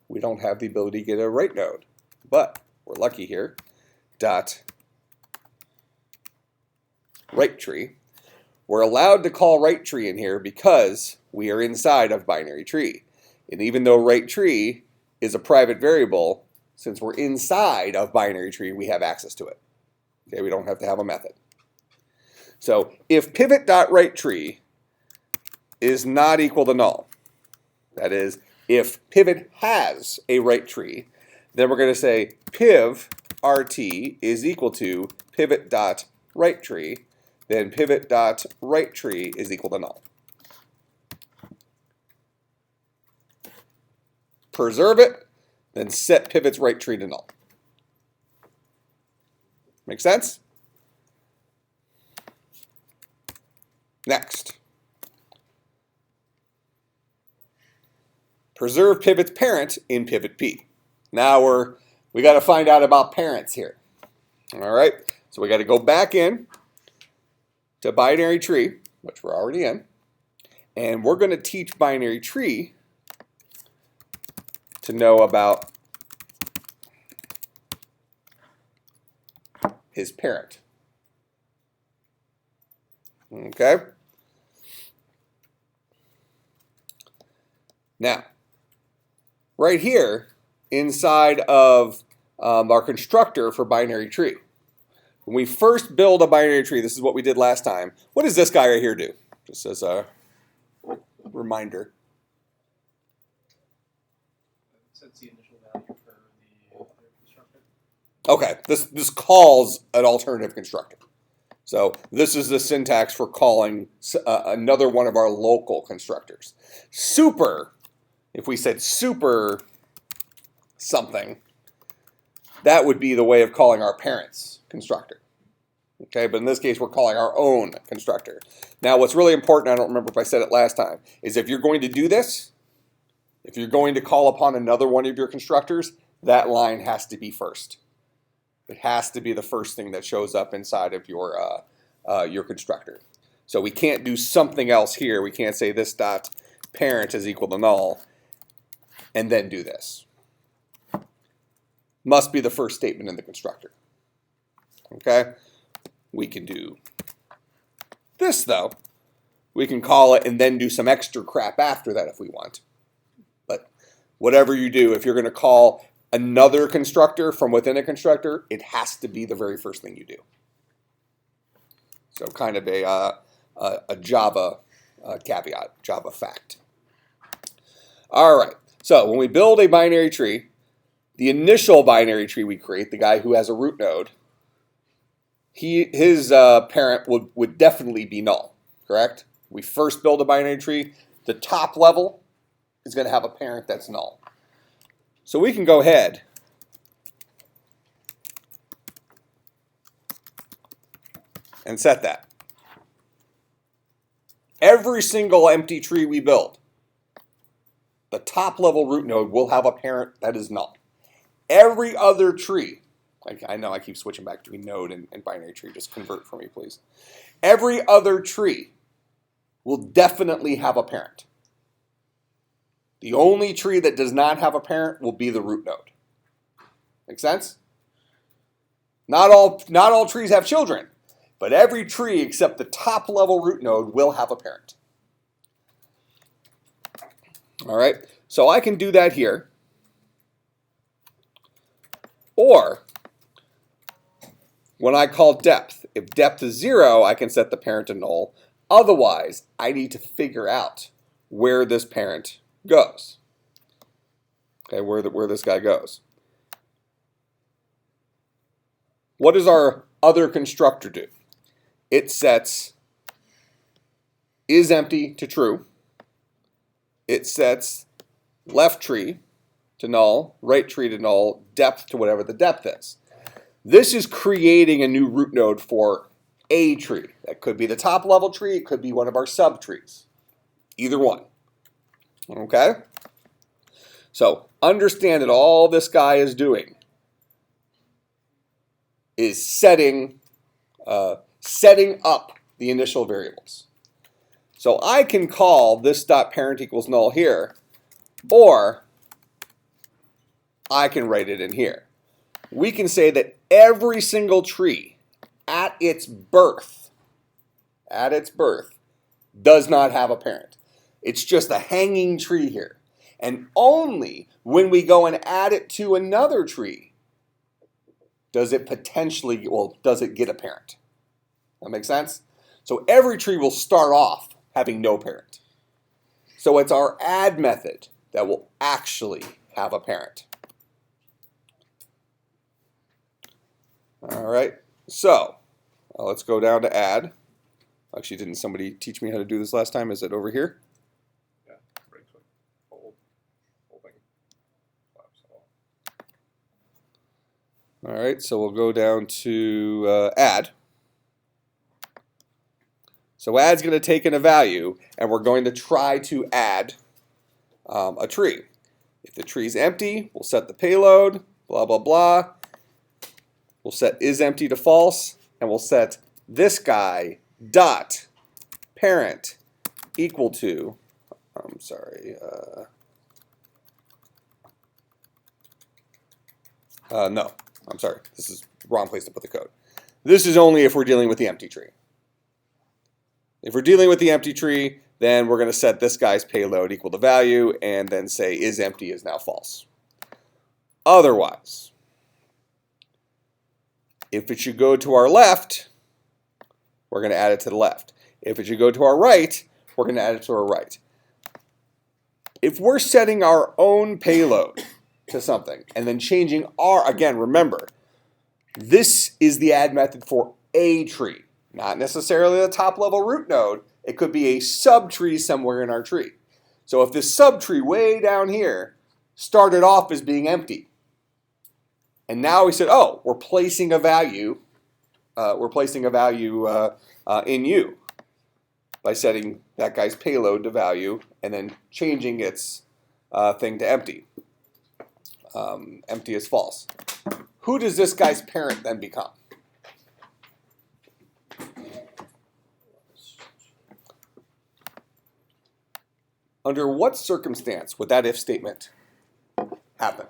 we don't have the ability to get a right node, but we're lucky here, dot right tree. We're allowed to call right tree in here because we are inside of binary tree. And even though right tree is a private variable, since we're inside of binary tree, we have access to it. Okay, we don't have to have a method. So if pivot.rightTree is not equal to null, that is, if pivot has a right tree, then we're going to say piv rt is equal to pivot.rightTree, then pivot.rightTree is equal to null. Preserve it, then set pivot's right tree to null. Make sense? Next. Preserve pivot's parent in pivot P. Now we got to find out about parents here. All right, so we got to go back in to binary tree, which we're already in, and we're going to teach binary tree to know about his parent. Okay? Now, right here, inside of our constructor for binary tree, when we first build a binary tree, this is what we did last time. What does this guy right here do? Just as a reminder. Sets the initial value for the other constructor. Okay, this calls an alternative constructor. So this is the syntax for calling another one of our local constructors. Super, if we said super something, that would be the way of calling our parents constructor. Okay, but in this case, we're calling our own constructor. Now, what's really important, I don't remember if I said it last time, is if you're going to do this, if you're going to call upon another one of your constructors, that line has to be first. It has to be the first thing that shows up inside of your constructor. So we can't do something else here. We can't say this dot parent is equal to null and then do this. Must be the first statement in the constructor. Okay? We can do this though. We can call it and then do some extra crap after that if we want. But whatever you do, if you're going to call another constructor from within a constructor, it has to be the very first thing you do. So kind of a Java caveat, Java fact. All right, so when we build a binary tree, the initial binary tree we create, the guy who has a root node, his parent would definitely be null, correct? We first build a binary tree, the top level is going to have a parent that's null. So we can go ahead and set that. Every single empty tree we build, the top level root node will have a parent that is null. Every other tree, I know I keep switching back between node and binary tree, just convert for me please. Every other tree will definitely have a parent. The only tree that does not have a parent will be the root node. Make sense? Not all trees have children, but every tree except the top level root node will have a parent. All right, so I can do that here. Or when I call depth, if depth is 0, I can set the parent to null. Otherwise, I need to figure out where this parent goes. Okay, where this guy goes. What does our other constructor do? It sets is empty to true. It sets left tree to null, right tree to null, depth to whatever the depth is. This is creating a new root node for a tree. That could be the top level tree, it could be one of our subtrees. Either one. Okay? So understand that all this guy is doing is setting up the initial variables. So I can call this dot parent equals null here, or I can write it in here. We can say that every single tree at its birth, does not have a parent. It's just a hanging tree here. And only when we go and add it to another tree does it get a parent. That makes sense? So every tree will start off having no parent. So it's our add method that will actually have a parent. All right, so let's go down to add. Actually, didn't somebody teach me how to do this last time? Is it over here? Yeah, right click, hold thing, collapse all. All right, so we'll go down to add. So add's going to take in a value, and we're going to try to add a tree. If the tree is empty, we'll set the payload. blah, blah, blah. We'll set isEmpty to false, and we'll set this guy dot parent equal to, I'm sorry, no, I'm sorry, this is the wrong place to put the code. This is only if we're dealing with the empty tree. If we're dealing with the empty tree, then we're going to set this guy's payload equal to value and then say isEmpty is now false. Otherwise, if it should go to our left, we're going to add it to the left. If it should go to our right, we're going to add it to our right. If we're setting our own payload to something and then changing our, again, remember, this is the add method for a tree, not necessarily the top level root node. It could be a subtree somewhere in our tree. So if this subtree way down here started off as being empty, and now we said, oh, we're placing a value in U by setting that guy's payload to value and then changing its thing to empty. Empty is false. Who does this guy's parent then become? Under what circumstance would that if statement happen?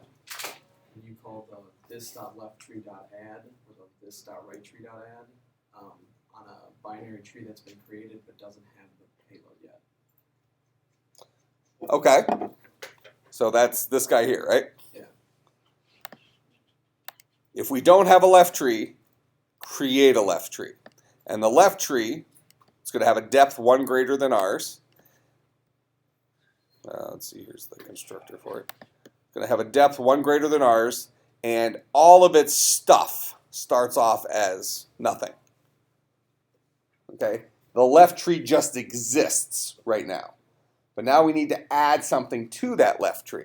You call the this.leftTree.add or the this.rightTree.add on a binary tree that's been created but doesn't have the payload yet. Okay. So that's this guy here, right? Yeah. If we don't have a left tree, create a left tree. And the left tree is going to have a depth 1 greater than ours. Let's see, here's the constructor for it. It's going to have a depth 1 greater than ours, and all of its stuff starts off as nothing. Okay? The left tree just exists right now. But now we need to add something to that left tree.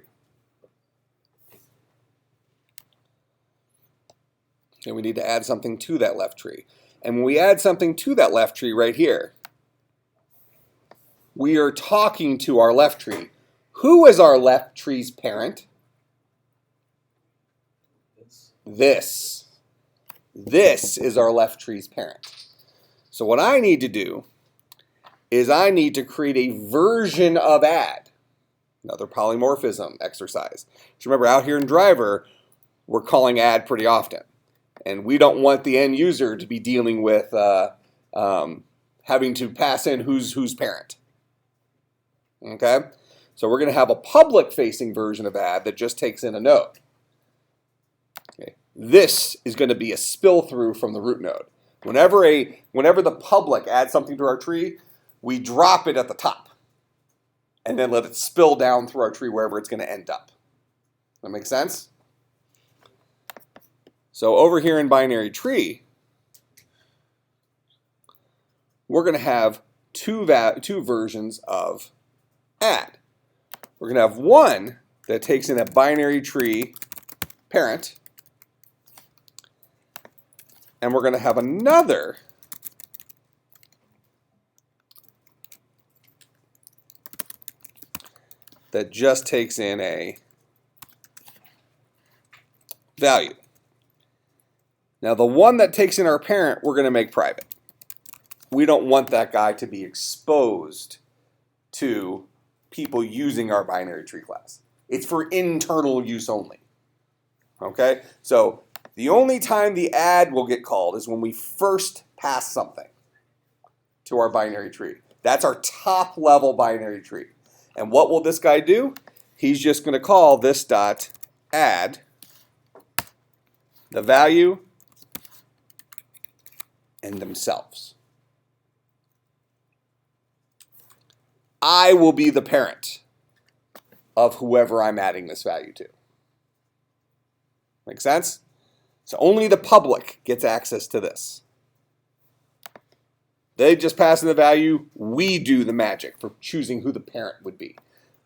And we need to add something to that left tree. And when we add something to that left tree right here, we are talking to our left tree. Who is our left tree's parent? This. This is our left tree's parent. So what I need to do is I need to create a version of add. Another polymorphism exercise. So remember, out here in driver, we're calling add pretty often. And we don't want the end user to be dealing with having to pass in who's parent. Okay? So we're going to have a public-facing version of add that just takes in a node. Okay. This is going to be a spill-through from the root node. Whenever the public adds something to our tree, we drop it at the top and then let it spill down through our tree wherever it's going to end up. That make sense? So over here in binary tree, we're going to have two versions of add. We're going to have one that takes in a binary tree parent, and we're going to have another that just takes in a value. Now the one that takes in our parent, we're going to make private. We don't want that guy to be exposed to people using our binary tree class. It's for internal use only. Okay? So the only time the add will get called is when we first pass something to our binary tree. That's our top level binary tree. And what will this guy do? He's just going to call this dot add the value and themselves. I will be the parent of whoever I'm adding this value to. Make sense? So only the public gets access to this. They just pass in the value. We do the magic for choosing who the parent would be.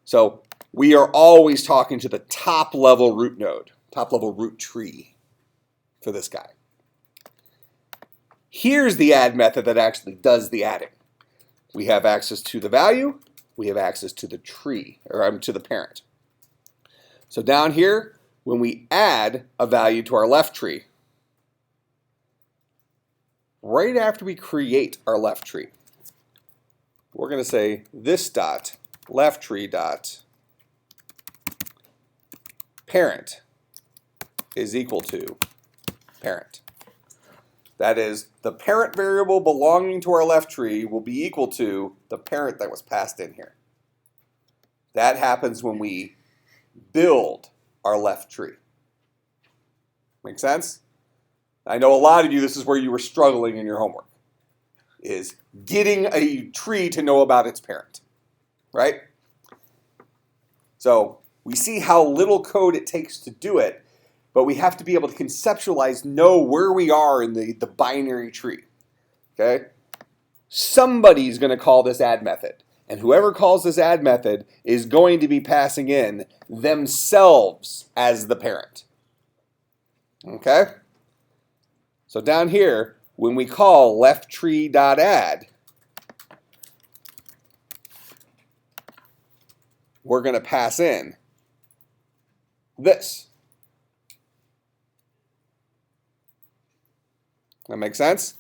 So we are always talking to the top level root node, top level root tree for this guy. Here's the add method that actually does the adding. We have access to the value. We have access to the tree, or to the parent. So down here, when we add a value to our left tree, right after we create our left tree, we're going to say this dot left tree dot parent is equal to parent. That is, the parent variable belonging to our left tree will be equal to the parent that was passed in here. That happens when we build our left tree. Make sense? I know a lot of you, this is where you were struggling in your homework, is getting a tree to know about its parent, right? So we see how little code it takes to do it, but we have to be able to conceptualize, know where we are in the binary tree, okay? Somebody's going to call this add method, and whoever calls this add method is going to be passing in themselves as the parent, okay? So down here, when we call leftTree.add, we're going to pass in this. That makes sense?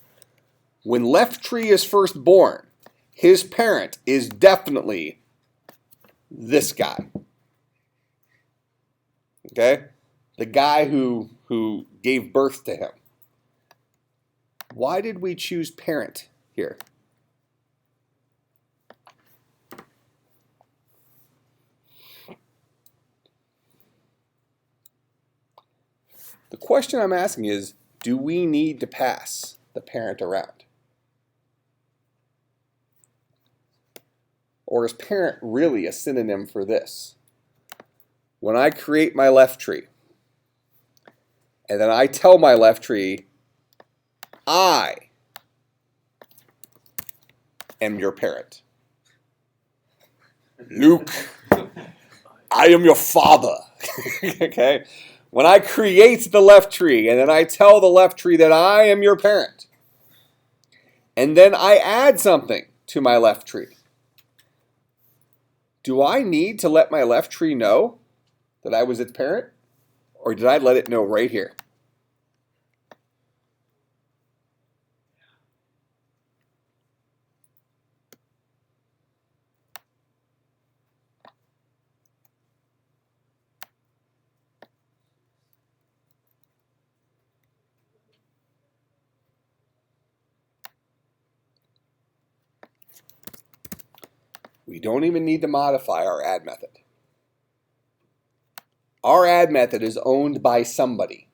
When left tree is first born, his parent is definitely this guy. Okay? The guy who gave birth to him. Why did we choose parent here? The question I'm asking is, do we need to pass the parent around? Or is parent really a synonym for this? When I create my left tree, and then I tell my left tree, I am your parent. Luke, I am your father. Okay? When I create the left tree, and then I tell the left tree that I am your parent, and then I add something to my left tree, do I need to let my left tree know that I was its parent? Or did I let it know right here? We don't even need to modify our add method. Our add method is owned by somebody.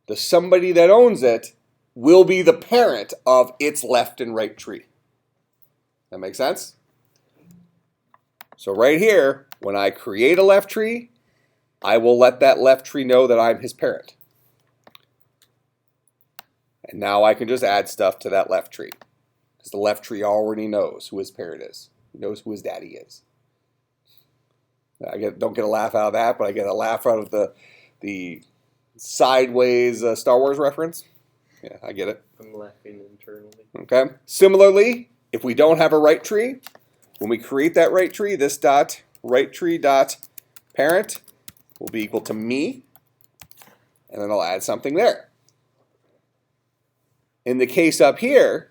The somebody that owns it will be the parent of its left and right tree. That make sense? So right here, when I create a left tree, I will let that left tree know that I'm his parent. And now I can just add stuff to that left tree, because the left tree already knows who his parent is. He knows who his daddy is. Don't get a laugh out of that, but I get a laugh out of the sideways Star Wars reference. Yeah, I get it. I'm laughing internally. Okay. Similarly, if we don't have a right tree, when we create that right tree, this dot right tree dot parent will be equal to me, and then I'll add something there. In the case up here,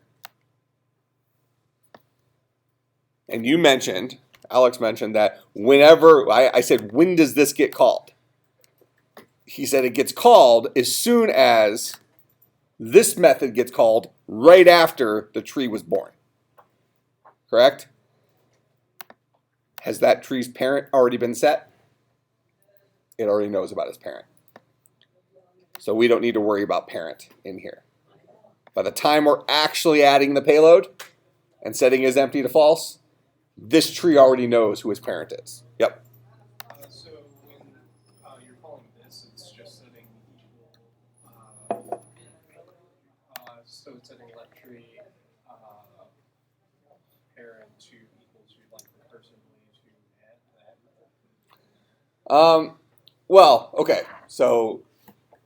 and you mentioned, Alex mentioned that whenever, I said, when does this get called? He said it gets called as soon as this method gets called right after the tree was born. Correct? Has that tree's parent already been set? It already knows about its parent. So we don't need to worry about parent in here. By the time we're actually adding the payload and setting is empty to false, this tree already knows who his parent is. Yep. So when you're calling this, it's just setting equal. So it's setting left tree parent to equal to like recursively to add that. Well, okay. So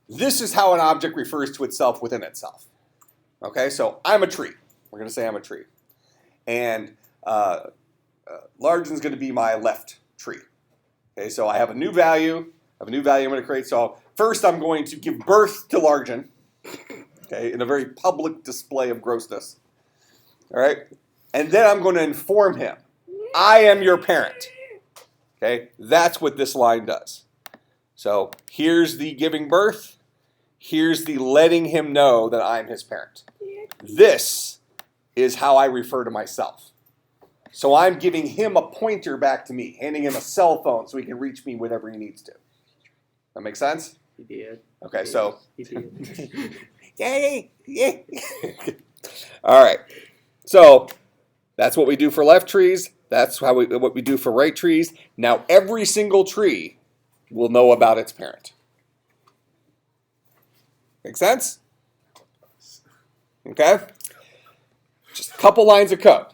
this is how an object refers to itself within itself. Okay, so I'm a tree. We're going to say I'm a tree. And Largen's going to be my left tree. Okay, so I have a new value. I have a new value I'm going to create. So first I'm going to give birth to Largen, okay, in a very public display of grossness. All right? And then I'm going to inform him, I am your parent. Okay? That's what this line does. So here's the giving birth. Here's the letting him know that I'm his parent. This is how I refer to myself. So I'm giving him a pointer back to me, handing him a cell phone so he can reach me whenever he needs to. That make sense? He did. Okay, so. He did. Yay! Yeah. All right. So that's what we do for left trees. That's what we do for right trees. Now every single tree will know about its parent. Make sense? Okay? Just a couple lines of code.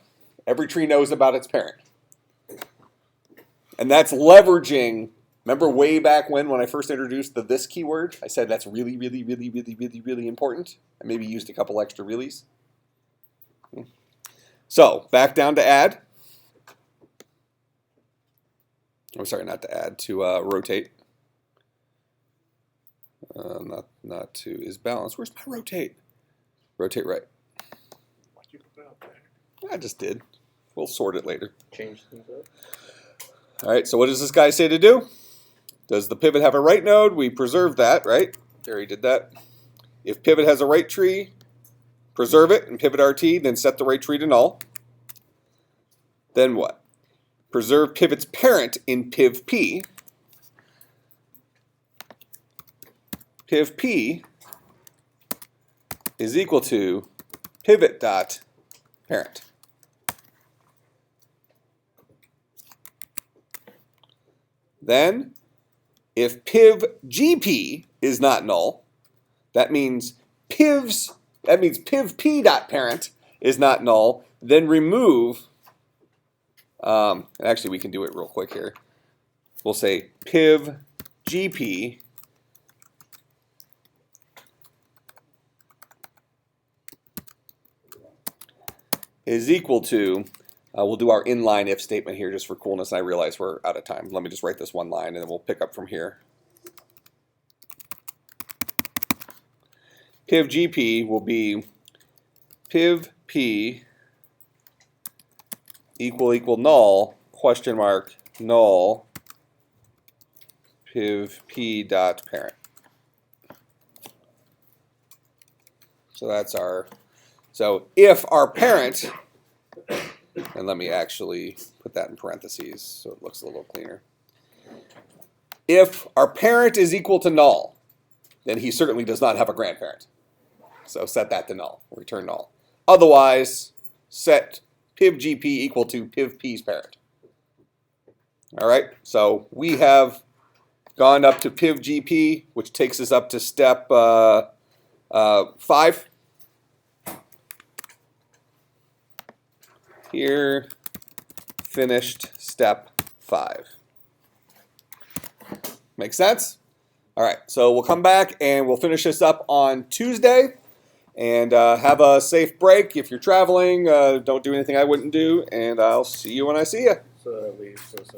Every tree knows about its parent. And that's leveraging, remember way back when I first introduced the this keyword? I said that's really, really, really, really, really, really important. I maybe used a couple extra reallys. So, back down to add. I'm sorry, not to add, to rotate. Not to is balance. Where's my rotate? Rotate right. Why'd you put it up there? I just did. We'll sort it later. Change things up. All right, so what does this guy say to do? Does the pivot have a right node? We preserve that, right? There, he did that. If pivot has a right tree, preserve it and pivot RT, then set the right tree to null. Then what? Preserve pivot's parent in piv p. Piv p is equal to pivot dot parent. Then, if piv gp is not null, that means piv p dot parent is not null. Then remove. Actually, we can do it real quick here. We'll say piv gp is equal to, we'll do our inline if statement here just for coolness, and I realize we're out of time. Let me just write this one line, and then we'll pick up from here. Piv gp will be piv p equal null, question mark, null, piv p dot parent. So that's our, so if our parent, and let me actually put that in parentheses so it looks a little cleaner. If our parent is equal to null, then he certainly does not have a grandparent. So set that to null, return null. Otherwise, set piv gp equal to piv p's parent. All right, so we have gone up to piv gp, which takes us up to step 5. Here, finished step 5. Make sense? All right, so we'll come back and we'll finish this up on Tuesday. And have a safe break. If you're traveling, don't do anything I wouldn't do. And I'll see you when I see you. So that leaves us